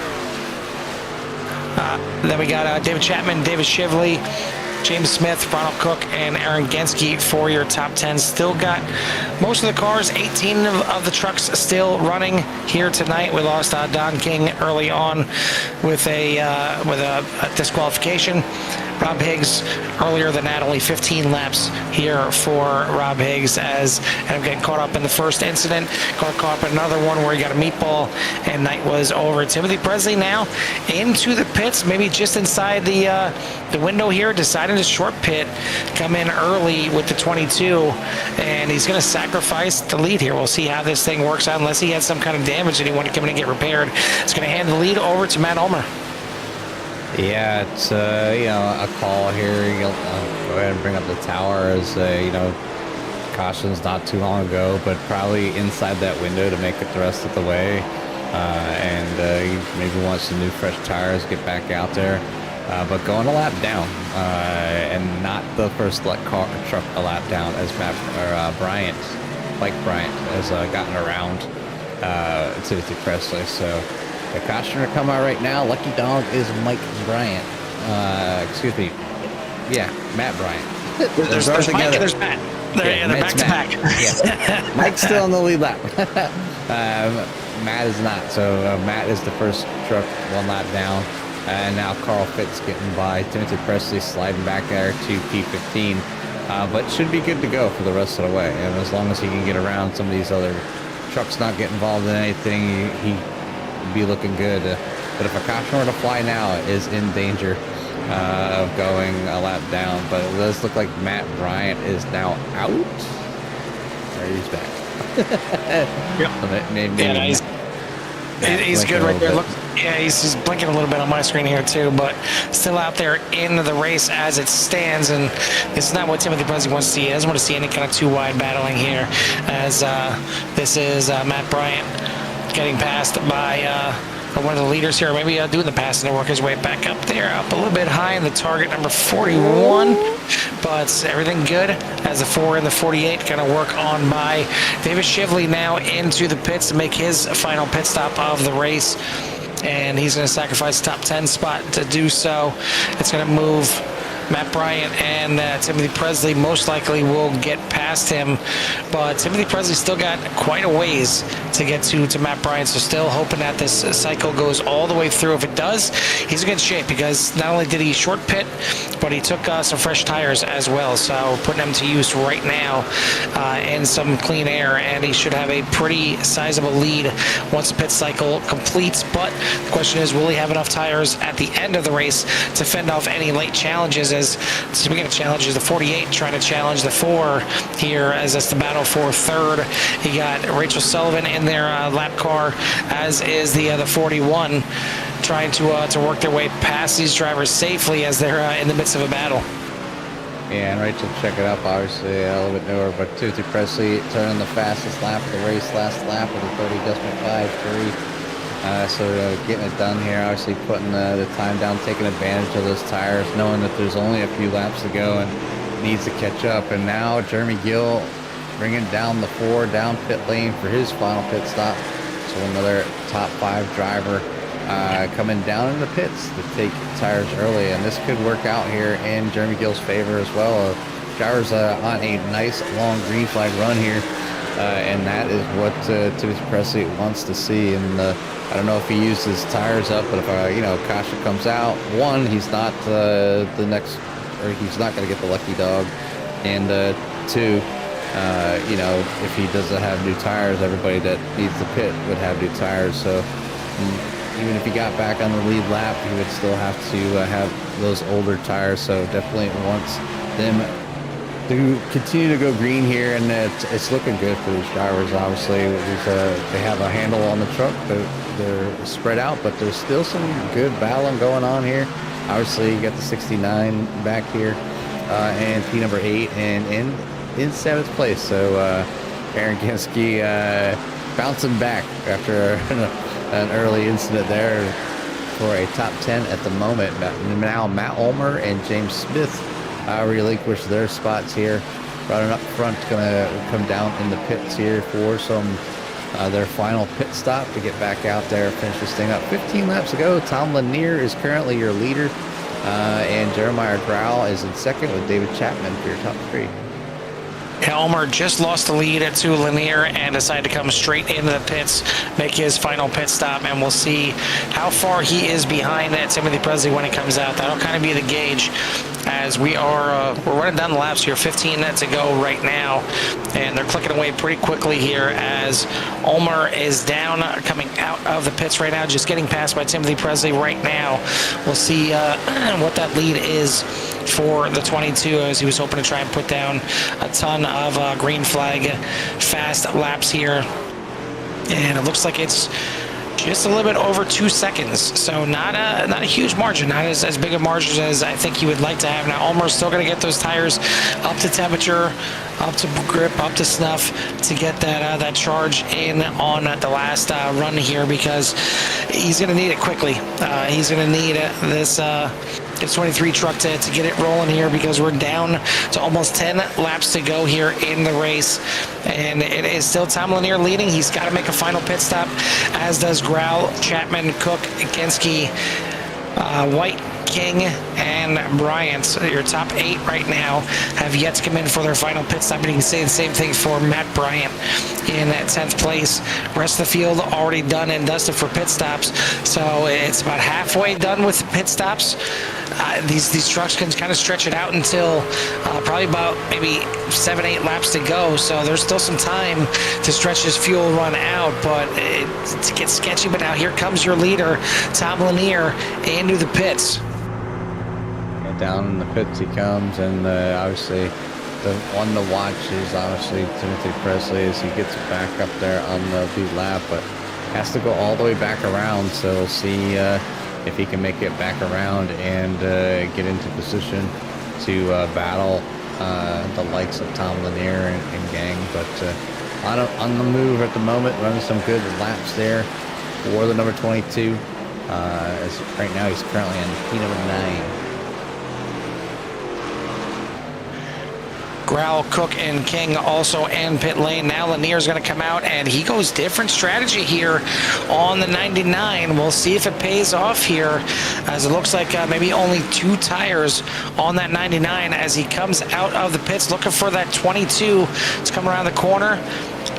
Then we got David Chapman, David Shively, James Smith, Ronald Cook, and Aaron Genske for your top 10. Still got most of the cars, 18 of the trucks still running here tonight. We lost Don King early on with a disqualification. Rob Higgs earlier than that, only 15 laps here for Rob Higgs, as ended up getting caught up in the first incident, got caught up in another one where he got a meatball and night was over. Timothy Presley now into the pits, maybe just inside the window here, deciding to short pit, come in early with the 22, and he's going to sacrifice the lead here. We'll see how this thing works out, unless he had some kind of damage and he wanted to come in and get repaired. It's going to hand the lead over to Matt Ulmer. Yeah, it's a call here. Go ahead and bring up the tower, as cautions not too long ago, but probably inside that window to make it the rest of the way. He maybe wants some new fresh tires, get back out there. But going a lap down, and not the first truck a lap down, as Mike Bryant has gotten around Timothy Presley. So the cautioner come out right now. Lucky dog is Mike Bryant. Matt Bryant. There's Mike and there's Matt. They're back to back. Yeah. Mike's still on the lead lap. Matt is not. So Matt is the first truck one lap down. And now Carl Fitz getting by. Timothy Presley sliding back there to P15. But should be good to go for the rest of the way. And as long as he can get around some of these other trucks, not get involved in anything, he be looking good. But if a caution were to fly now, it is in danger of going a lap down. But it does look like Matt Bryant is now out. Or he's back. Yep. He's good right there. Look, he's blinking a little bit on my screen here too, but still out there in the race as it stands. And it's not what Timothy Presley wants to see. He doesn't want to see any kind of too wide battling here, as this is Matt Bryant getting passed by one of the leaders here, maybe doing the pass and work his way back up there, up a little bit high in the target number 41, but everything good as the 4 and the 48 kind of work on by. David Shively now into the pits to make his final pit stop of the race, and he's going to sacrifice the top 10 spot to do so. It's going to move Matt Bryant, and Timothy Presley most likely will get past him, but Timothy Presley still got quite a ways to get to Matt Bryant, so still hoping that this cycle goes all the way through. If it does, he's in good shape, because not only did he short pit, but he took some fresh tires as well, so putting them to use right now in some clean air, and he should have a pretty sizable lead once the pit cycle completes. But the question is, will he have enough tires at the end of the race to fend off any late challenges? As speaking of challenges, the 48 trying to challenge the 4 here, as it's the battle for third. You got Rachel Sullivan in their lap car, as is the 41, trying to work their way past these drivers safely as they're in the midst of a battle. Yeah, and Rachel check it up, obviously a little bit newer, but Timothy Presley turning the fastest lap of the race last lap with a 30.53. So getting it done here, obviously putting the time down, taking advantage of those tires, knowing that there's only a few laps to go and needs to catch up. And now Jeremy Gill bringing down the 4 down pit lane for his final pit stop. So another top 5 driver coming down in the pits to take tires early, and this could work out here in Jeremy Gill's favor as well. Drivers on a nice long green flag run here, and that is what Timothy Presley wants to see. And I don't know if he used his tires up, but if caution comes out, one, he's not he's not going to get the lucky dog, and two, if he doesn't have new tires, everybody that needs the pit would have new tires. So even if he got back on the lead lap, he would still have to have those older tires. So definitely wants them to continue to go green here, and it's looking good for these drivers. Obviously, they have a handle on the truck. They're spread out, but there's still some good battling going on here. Obviously, you got the 69 back here, and P number 8, and in 7th place. So Aaron Genske bouncing back after an early incident there for a top 10 at the moment. Now Matt Ulmer and James Smith relinquish their spots here. Running up front, gonna come down in the pits here for their final pit stop to get back out there, finish this thing up. 15 laps to go. Tom Lanier is currently your leader, and Jeremiah Grau is in second with David Chapman for your top 3. Ulmer just lost the lead to Lanier and decided to come straight into the pits, make his final pit stop, and we'll see how far he is behind Timothy Presley when he comes out. That'll kind of be the gauge, as we're running down the laps here. 15 to go right now, and they're clicking away pretty quickly here as Ulmer is down, coming out of the pits right now, just getting passed by Timothy Presley right now. We'll see what that lead is for the 22, as he was hoping to try and put down a ton of green flag fast laps here, and it looks like it's just a little bit over 2 seconds, so not a huge margin, not as big a margin as I think he would like to have. Now Ulmer's still going to get those tires up to temperature, up to grip, up to snuff to get that charge in on the last run here, because he's going to need it quickly. He's going to need this 23 truck to get it rolling here, because we're down to almost 10 laps to go here in the race, and it is still Tom Lanier leading. He's got to make a final pit stop, as does Grau, Chapman, Cook, Genske, White, King, and Bryant. Your top 8 right now have yet to come in for their final pit stop, and you can say the same thing for Matt Bryant in 10th place. Rest of the field already done and dusted for pit stops, so it's about halfway done with pit stops. These trucks can kind of stretch it out until probably about maybe 7-8 laps to go, so there's still some time to stretch this fuel run out, but it gets sketchy. But now here comes your leader, Tom Lanier, into the pits. Down in the pits he comes, and obviously the one to watch is obviously Timothy Presley, as he gets back up there on the lead lap, but has to go all the way back around. So we'll see if he can make it back around and get into position to battle the likes of Tom Lanier and gang. But on the move at the moment, running some good laps there for the number 22. As right now he's currently on P number 9. Grau, Cook, and King also in pit lane. Now Lanier's going to come out, and he goes different strategy here on the 99. We'll see if it pays off here, as it looks like maybe only 2 tires on that 99 as he comes out of the pits looking for that 22 to come around the corner.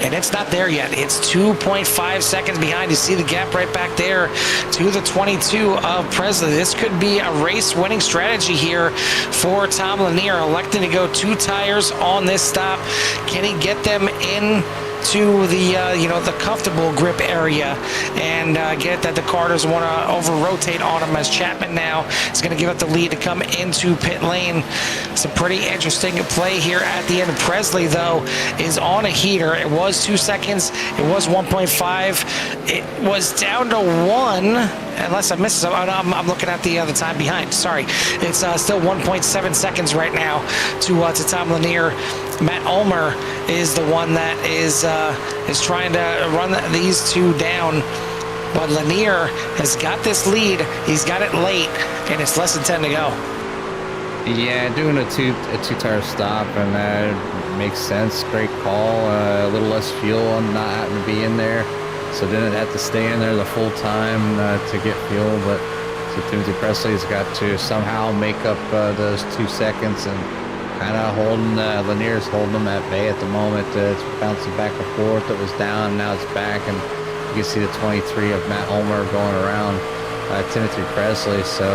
And it's not there yet. It's 2.5 seconds behind. You see the gap right back there to the 22 of Presley. This could be a race-winning strategy here for Tom Lanier, electing to go 2 tires on this stop. Can he get them in to the the comfortable grip area and get that the car doesn't want to over-rotate on him, as Chapman now is going to give up the lead to come into pit lane. It's a pretty interesting play here at the end. Presley, though, is on a heater. It was 2 seconds. It was 1.5. It was down to 1, unless I missed some. I'm looking at the time behind. Sorry. It's still 1.7 seconds right now to Tom Lanier. Matt Ulmer is the one that is trying to run these 2 down, but Lanier has got this lead. He's got it late, and it's less than 10 to go. Yeah, doing a two tire stop, and that makes sense. Great call. A little less fuel on not having to be in there, so didn't have to stay in there the full time to get fuel. But so Timothy Presley's got to somehow make up those 2 seconds, and kind of holding Lanier's holding them at bay at the moment. It's bouncing back and forth. It was down, now it's back, and you can see the 23 of Matt Ulmer going around Timothy Presley. So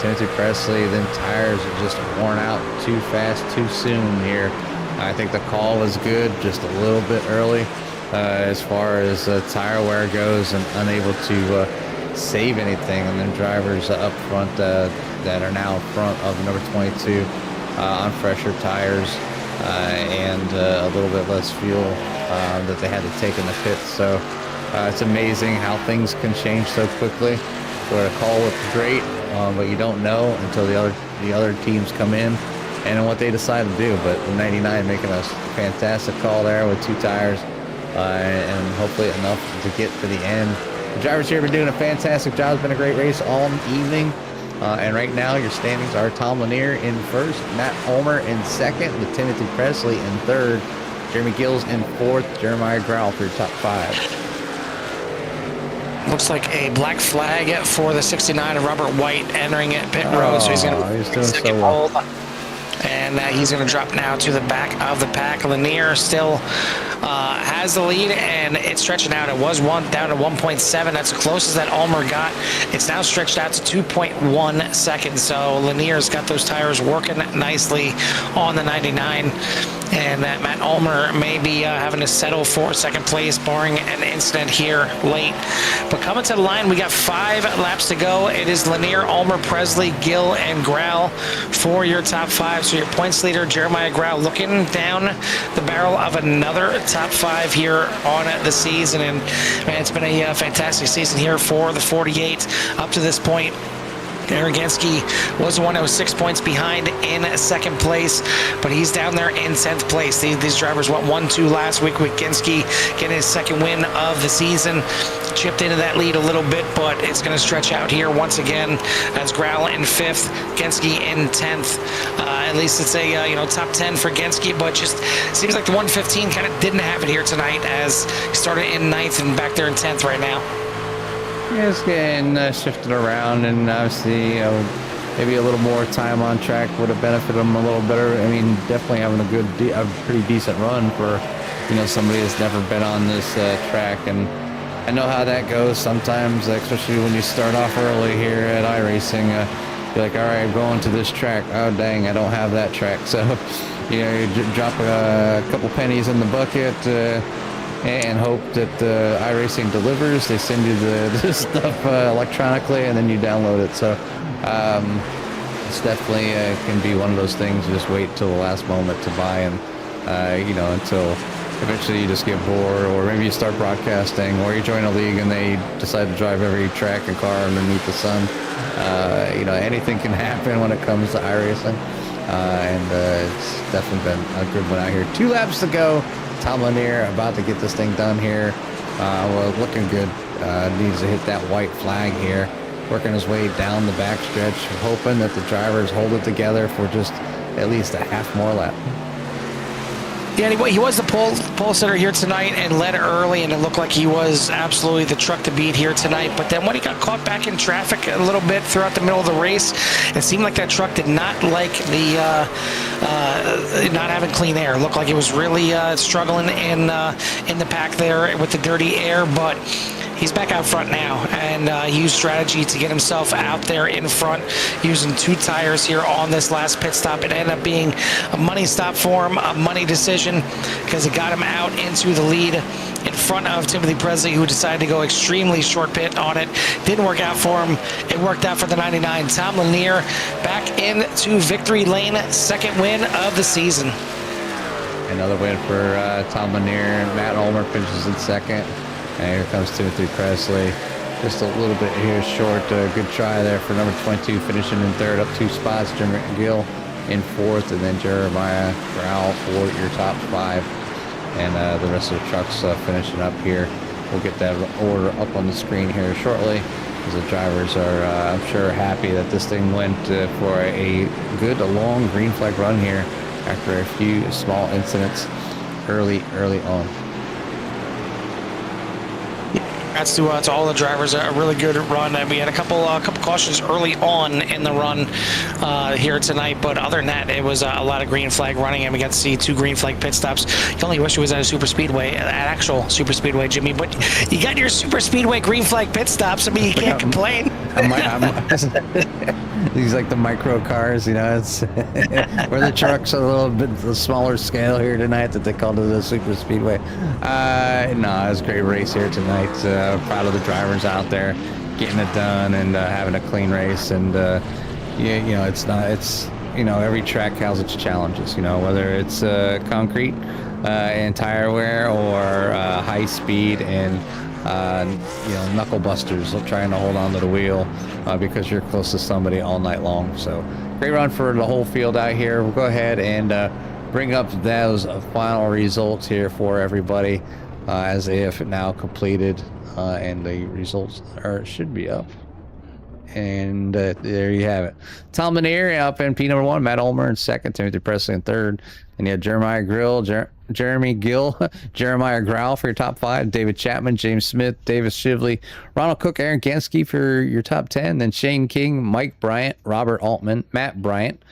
Timothy Presley, then tires are just worn out too fast, too soon here. I think the call was good, just a little bit early as far as tire wear goes, and unable to save anything. And then drivers up front that are now in front of the number 22 on fresher tires and a little bit less fuel that they had to take in the pits. So it's amazing how things can change so quickly. Where a call looked great, but you don't know until the other teams come in and what they decide to do. But the 99 making a fantastic call there with 2 tires and hopefully enough to get to the end. The drivers here have been doing a fantastic job. It's been a great race all evening. And right now your standings are Tom Lanier in first, Matt Ulmer in second, with Timothy Presley in third, Jeremy Gills in fourth, Jeremiah Growell for your top 5. Looks like a black flag for the 69 of Robert White entering at pit road. So he's doing so well. And he's going to drop now to the back of the pack. Lanier still has the lead, and it's stretching out. It was down to 1.7. That's the closest that Ulmer got. It's now stretched out to 2.1 seconds. So Lanier's got those tires working nicely on the 99. And that Matt Ulmer may be having to settle for second place, barring an incident here late. But coming to the line, we got 5 laps to go. It is Lanier, Ulmer, Presley, Gill, and Growell for your top 5. So your points leader, Jeremiah Growell, looking down the barrel of another top 5 here on the season. And man, it's been a fantastic season here for the 48 up to this point. Aaron Genske was the one that was 6 points behind in second place, but he's down there in 10th place. These drivers went 1-2 last week with Genske getting his second win of the season. Chipped into that lead a little bit, but it's going to stretch out here once again as Growell in 5th, Genske in 10th. At least it's a top 10 for Genske, but just seems like the 115 kind of didn't have it here tonight as he started in 9th and back there in 10th right now. Yeah, it's getting shifted around, and obviously maybe a little more time on track would have benefited him a little better. I mean, definitely having a pretty decent run for somebody that's never been on this track, and I know how that goes sometimes, especially when you start off early here at iRacing. You're like, all right, I'm going to this track. Oh dang, I don't have that track. So you drop a couple pennies in the bucket. And hope that iRacing delivers. They send you the stuff electronically, and then you download it. So it's definitely can be one of those things. You just wait till the last moment to buy, and until eventually you just get bored, or maybe you start broadcasting, or you join a league and they decide to drive every track and car underneath the sun. Anything can happen when it comes to iRacing, and it's definitely been a good one out here. 2 laps to go. Tom Lanier about to get this thing done here. Well, looking good. Needs to hit that white flag here. Working his way down the backstretch, hoping that the drivers hold it together for just at least a half more lap. Yeah, he was the pole sitter here tonight and led early, and it looked like he was absolutely the truck to beat here tonight. But then when he got caught back in traffic a little bit throughout the middle of the race, it seemed like that truck did not like the not having clean air. It looked like it was really struggling in the pack there with the dirty air, but he's back out front now, and he used strategy to get himself out there in front, using 2 tires here on this last pit stop. It ended up being a money stop for him, a money decision, because it got him out into the lead in front of Timothy Presley, who decided to go extremely short pit on it. Didn't work out for him. It worked out for the 99. Tom Lanier back into victory lane, second win of the season. Another win for Tom Lanier. Matt Ulmer finishes in second. And here comes Timothy Presley, just a little bit here short. Good try there for number 22, finishing in third, up 2 spots. Jeremy Gill in fourth, and then Jeremiah Growell for your top 5. And the rest of the trucks finishing up here. We'll get that order up on the screen here shortly, as the drivers are, I'm sure, happy that this thing went for a good, long green flag run here after a few small incidents early on. Congrats to all the drivers. A really good run. We had a couple cautions early on in the run here tonight, but other than that, it was a lot of green flag running, and we got to see 2 green flag pit stops. You only wish it was at a super speedway, an actual super speedway, Jimmy, but you got your super speedway green flag pit stops. I mean, you can't complain. These like the micro cars, it's where the trucks are a little bit the smaller scale here tonight that they called it a super speedway. No, it was a great race here tonight. Proud of the drivers out there getting it done and having a clean race. And it's every track has its challenges, whether it's concrete and tire wear or high speed and knuckle busters trying to hold on to the wheel because you're close to somebody all night long. So great run for the whole field out here. We'll go ahead and bring up those final results here for everybody as they have now completed, and the results should be up. And there you have it. Tom Lanier up in P number 1, Matt Ulmer in 2nd, Timothy Presley in 3rd, and you have Jeremiah Gill, Jeremiah Grau for your top 5, David Chapman, James Smith, Davis Shively, Ronald Cook, Aaron Gansky for your top 10, then Shane King, Mike Bryant, Robert Altman, Matt Bryant,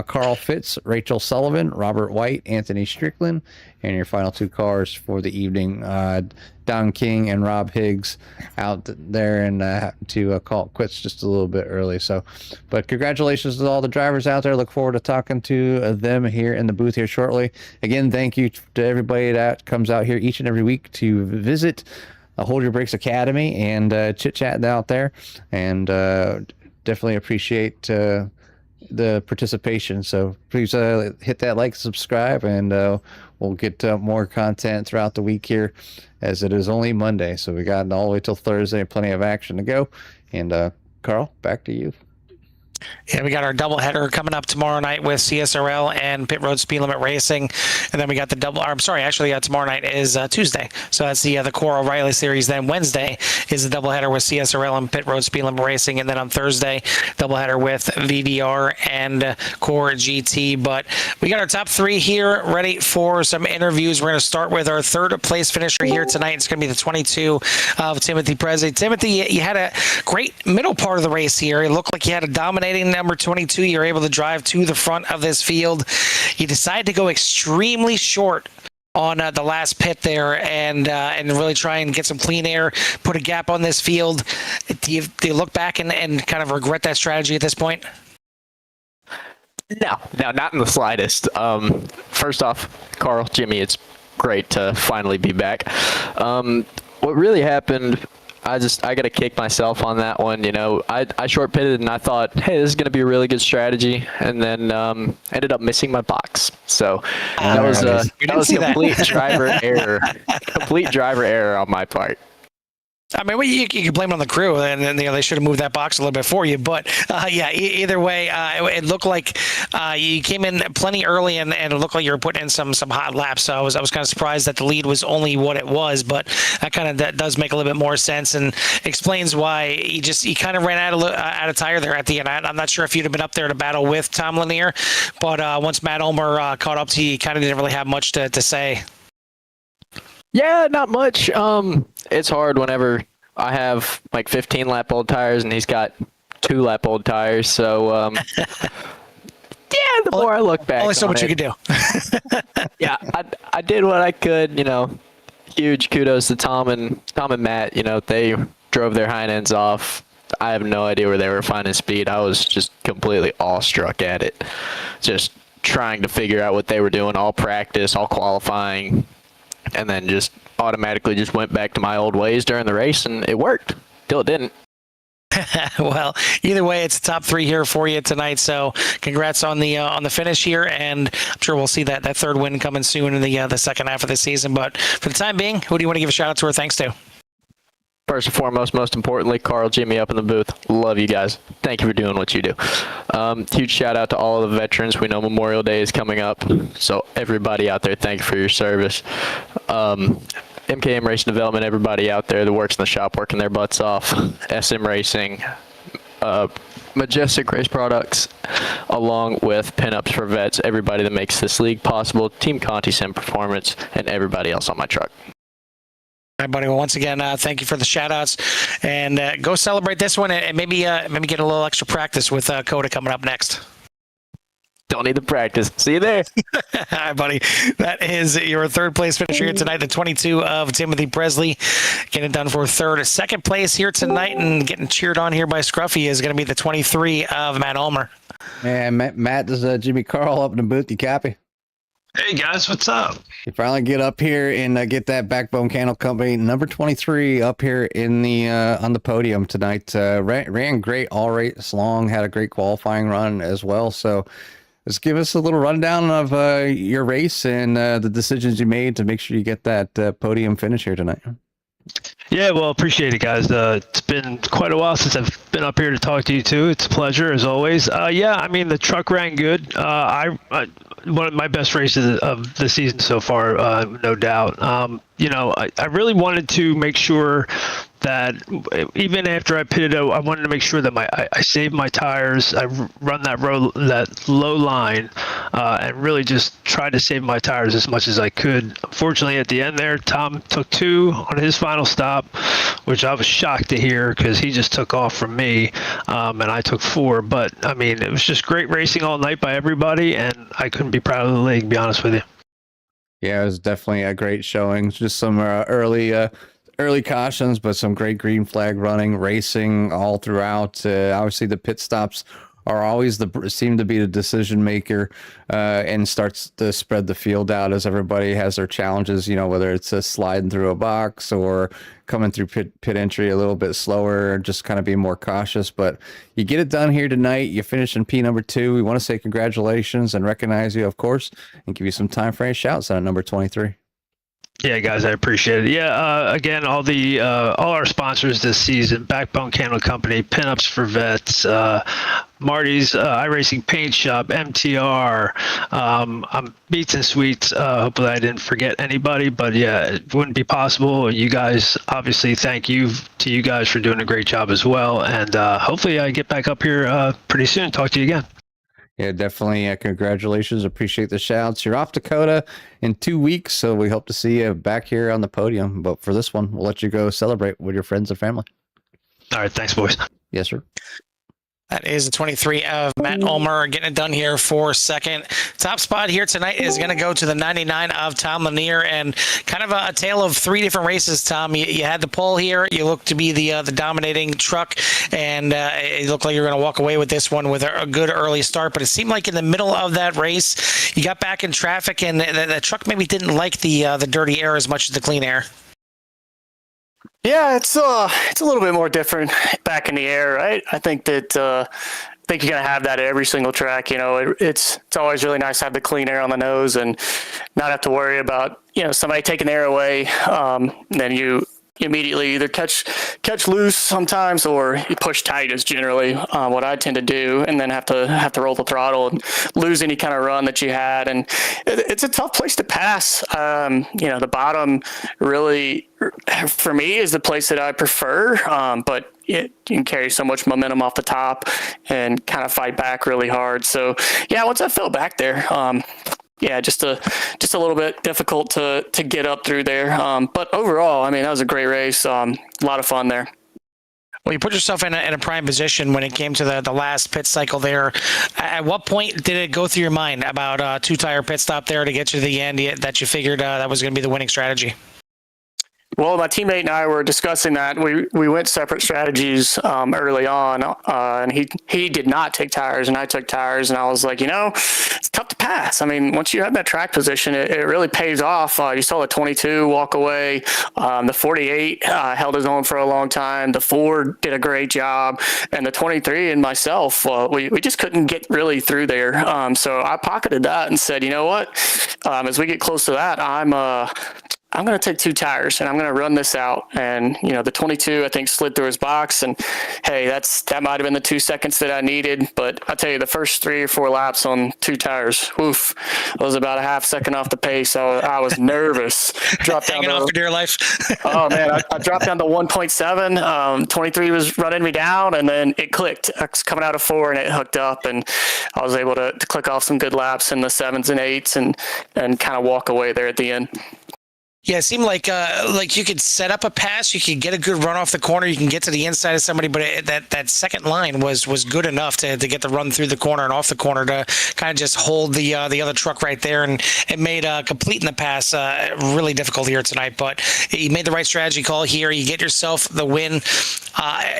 Carl Fitz, Rachel Sullivan, Robert White, Anthony Strickland, and your final 2 cars for the evening, Don King and Rob Higgs out there and to call it quits just a little bit early. So, but congratulations to all the drivers out there. Look forward to talking to them here in the booth here shortly. Again, thank you to everybody that comes out here each and every week to visit Hold Your Brakes Academy and chit chat out there, and definitely appreciate the participation. So please hit that like, subscribe, and we'll get more content throughout the week here, as it is only Monday. So we got all the way till Thursday, plenty of action to go. And Carl, back to you. Yeah, we got our doubleheader coming up tomorrow night with CSRL and Pit Road Speed Limit Racing, and then we got the tomorrow night is Tuesday, so that's the Cora O'Reilly Series. Then Wednesday is the doubleheader with CSRL and Pit Road Speed Limit Racing, and then on Thursday, doubleheader with VDR and Core GT. But we got our top 3 here ready for some interviews. We're going to start with our 3rd place finisher here tonight. It's going to be the 22 of Timothy Presley. Timothy, you had a great middle part of the race here. It looked like you had a dominating number 22. You're able to drive to the front of this field. You decide to go extremely short on the last pit there, and really try and get some clean air, put a gap on this field. Do you look back and kind of regret that strategy at this point? No, not in the slightest. First off, Carl, Jimmy, it's great to finally be back. What really happened, I got to kick myself on that one. I short pitted and I thought, hey, this is going to be a really good strategy, and then ended up missing my box. So that was complete driver error. Complete driver error on my part. I mean, you can blame it on the crew, and they should have moved that box a little bit for you. But yeah, either way, it looked like you came in plenty early, and it looked like you were putting in some hot laps. So I was kind of surprised that the lead was only what it was, but that does make a little bit more sense and explains why you kind of ran out of tire there at the end. I'm not sure if you'd have been up there to battle with Tom Lanier, but once Matt Ulmer caught up to you, kind of didn't really have much to say. Yeah, not much. It's hard whenever I have like 15 lap old tires and he's got 2 lap old tires. So yeah, the more I look back, only so much you could do. Yeah, I did what I could. Huge kudos to Tom and Matt. They drove their hind ends off. I have no idea where they were finding speed. I was just completely awestruck at it, just trying to figure out what they were doing all practice, all qualifying. And then just automatically just went back to my old ways during the race, and it worked till it didn't. Well, either way, it's a top 3 here for you tonight. So congrats on the finish here, and I'm sure we'll see that 3rd win coming soon in the second half of the season. But for the time being, who do you want to give a shout out to or thanks to? First and foremost, most importantly, Carl, Jimmy up in the booth. Love you guys. Thank you for doing what you do. Huge shout out to all of the veterans. We know Memorial Day is coming up, so everybody out there, thank you for your service. MKM Racing Development, everybody out there that works in the shop working their butts off. SM Racing, Majestic Race Products, along with Pinups for Vets, everybody that makes this league possible, Team Conti Sim Performance, and everybody else on my truck. All right, buddy. Well, once again, thank you for the shout-outs, and go celebrate this one, and maybe get a little extra practice with Coda coming up next. Don't need the practice. See you there. All right, buddy. That is your 3rd place finisher here tonight, the 22 of Timothy Presley. Getting it done for 3rd. 2nd place here tonight and getting cheered on here by Scruffy is going to be the 23 of Matt Ulmer. Man, Matt, this is Jimmy Carl up in the booth. You copy? Hey guys, what's up? You finally get up here and get that Backbone Candle Company number 23 up here in the on the podium tonight. Ran great all race long, had a great qualifying run as well. So Just give us a little rundown of your race and the decisions you made to make sure you get that podium finish here tonight. Yeah, well, appreciate it, guys. It's been quite a while since I've been up here to talk to you too. It's a pleasure as always. Yeah, I mean the truck ran good. I one of my best races of the season so far, no doubt. I really wanted to make sure that even after I pitted, I wanted to make sure that I saved my tires. I run that low line, and really just tried to save my tires as much as I could. Unfortunately, at the end there, Tom took 2 on his final stop, which I was shocked to hear because he just took off from me, and I took 4. But I mean, it was just great racing all night by everybody, and I couldn't be proud of the league, to be honest with you. Yeah, it was definitely a great showing. Just some early cautions, but some great green flag running, racing all throughout. Obviously, the pit stops are always seem to be the decision maker, and starts to spread the field out as everybody has their challenges. Whether it's sliding through a box or coming through pit entry a little bit slower, just kind of be more cautious. But you get it done here tonight. You finish in P number 2. We want to say congratulations and recognize you, of course, and give you some time for any shouts on number 23. Yeah, guys, I appreciate it. Yeah, again, all our sponsors this season: Backbone Candle Company, Pinups for Vets, Marty's iRacing Paint Shop, MTR, Beats and Sweets. Hopefully, I didn't forget anybody, but yeah, it wouldn't be possible. You guys, obviously, thank you to you guys for doing a great job as well, and hopefully, I get back up here pretty soon. Talk to you again. Yeah, definitely. Congratulations. Appreciate the shouts. You're off Dakota in 2 weeks, so we hope to see you back here on the podium. But for this one, we'll let you go celebrate with your friends and family. All right. Thanks, boys. Yes, sir. That is the 23 of Matt Ulmer getting it done here for second. Top spot here tonight is going to go to the 99 of Tom Lanier, and kind of a tale of 3 different races, Tom. You had the pole here. You looked to be the dominating truck, and it looked like you were going to walk away with this one with a good early start. But it seemed like in the middle of that race, you got back in traffic, and the truck maybe didn't like the dirty air as much as the clean air. Yeah, it's a little bit more different back in the air, right? I think that you're gonna have that at every single track. It's always really nice to have the clean air on the nose and not have to worry about somebody taking the air away. Then you immediately either catch loose sometimes, or you push tight is generally what I tend to do, and then have to roll the throttle and lose any kind of run that you had. And it's a tough place to pass. The bottom really, for me, is the place that I prefer, but you can carry so much momentum off the top and kind of fight back really hard. So yeah, once I fell back there, yeah, just a little bit difficult to get up through there. But overall, I mean, that was a great race. A lot of fun there. Well, you put yourself in a prime position when it came to the last pit cycle there. At what point did it go through your mind about a 2-tire pit stop there to get you to the end that you figured that was going to be the winning strategy? Well, my teammate and I were discussing that. We went separate strategies early on, and he did not take tires, and I took tires, and I was like, it's tough to pass. I mean, once you have that track position, it really pays off. You saw the 22 walk away. The 48 held his own for a long time. The 4 did a great job, and the 23 and myself, we just couldn't get really through there. So I pocketed that and said, you know what? As we get close to that, I'm going to take 2 tires and I'm going to run this out. And, the 22, I think, slid through his box, and hey, that might've been the 2 seconds that I needed. But I tell you, the first 3 or 4 laps on 2 tires, oof, I was about a half second off the pace. I was nervous. Dropped down hanging off for dear life. Oh man, I dropped down to 1.7. 23 was running me down, and then it clicked. I was coming out of 4 and it hooked up, and I was able to click off some good laps in the 7s and 8s and kind of walk away there at the end. Yeah, it seemed like you could set up a pass, you could get a good run off the corner, you can get to the inside of somebody, but that second line was good enough to get the run through the corner and off the corner to kind of just hold the other truck right there, and it made completing the pass really difficult here tonight. But you made the right strategy call here. You get yourself the win.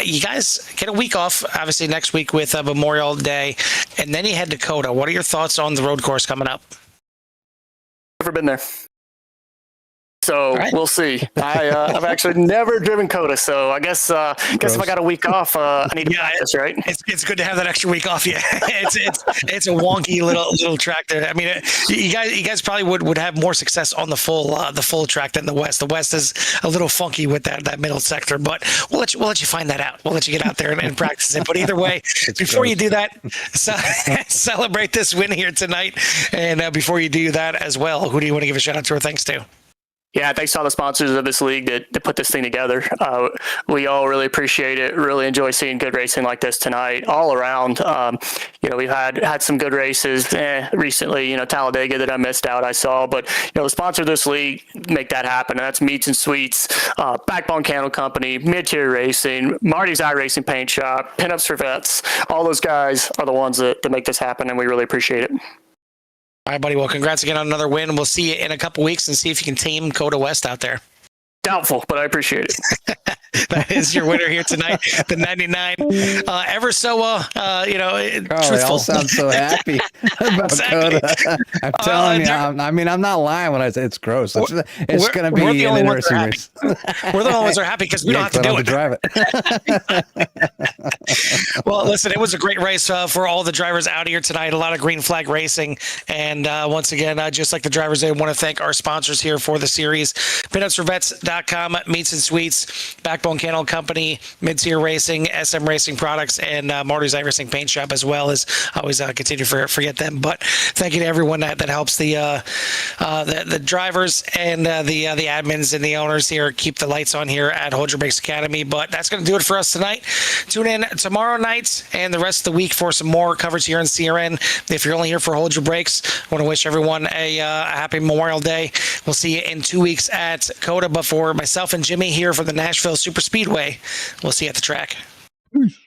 You guys get a week off, obviously next week with Memorial Day, and then you head to Dakota. What are your thoughts on the road course coming up? Never been there. So we'll see. I've actually never driven COTA, so I guess if I got a week off, I need to practice, right? It's good to have that extra week off. Yeah, it's a wonky little track there. I mean, you guys probably would have more success on the full track than the West. The West is a little funky with that middle sector, but we'll let you find that out. We'll let you get out there and practice it. But either way, before you do that, celebrate this win here tonight. And before you do that as well, who do you want to give a shout out to or thanks to? Yeah, thanks to all the sponsors of this league that put this thing together. We all really appreciate it. Really enjoy seeing good racing like this tonight, all around. We've had some good races recently. Talladega that I missed out, I saw. But the sponsor of this league make that happen. And that's Meats and Sweets, Backbone Candle Company, Mid Tier Racing, Marty's iRacing Paint Shop, Pinups for Vets. All those guys are the ones that make this happen, and we really appreciate it. All right, buddy. Well, congrats again on another win. We'll see you in a couple weeks and see if you can tame COTA West out there. Doubtful, but I appreciate it. That is your winner here tonight, the 99. Ever so, truthful. They all sound so happy about COTA. I'm telling you, I'm not lying when I say it's gross. It's going to be an interesting race. We're the only ones that are happy because we don't have to do it. Drive it. Well, listen, it was a great race for all the drivers out here tonight. A lot of green flag racing. And once again, just like the drivers, I want to thank our sponsors here for the series. PinupsForVets.com, Meats and Sweets, Backbone Candle Company, Mid-Tier Racing, SM Racing Products, and Marty's iRacing Paint Shop as well. As I always continue to forget them. But thank you to everyone that helps the drivers and the admins and the owners here keep the lights on here at Hold Your Brakes Academy. But that's going to do it for us tonight. Tune in tomorrow night and the rest of the week for some more coverage here on CRN. If you're only here for Hold Your Brakes, I want to wish everyone a happy Memorial Day. We'll see you in 2 weeks at COTA. But for myself and Jimmy here from the Nashville Superspeedway, we'll see you at the track. Peace.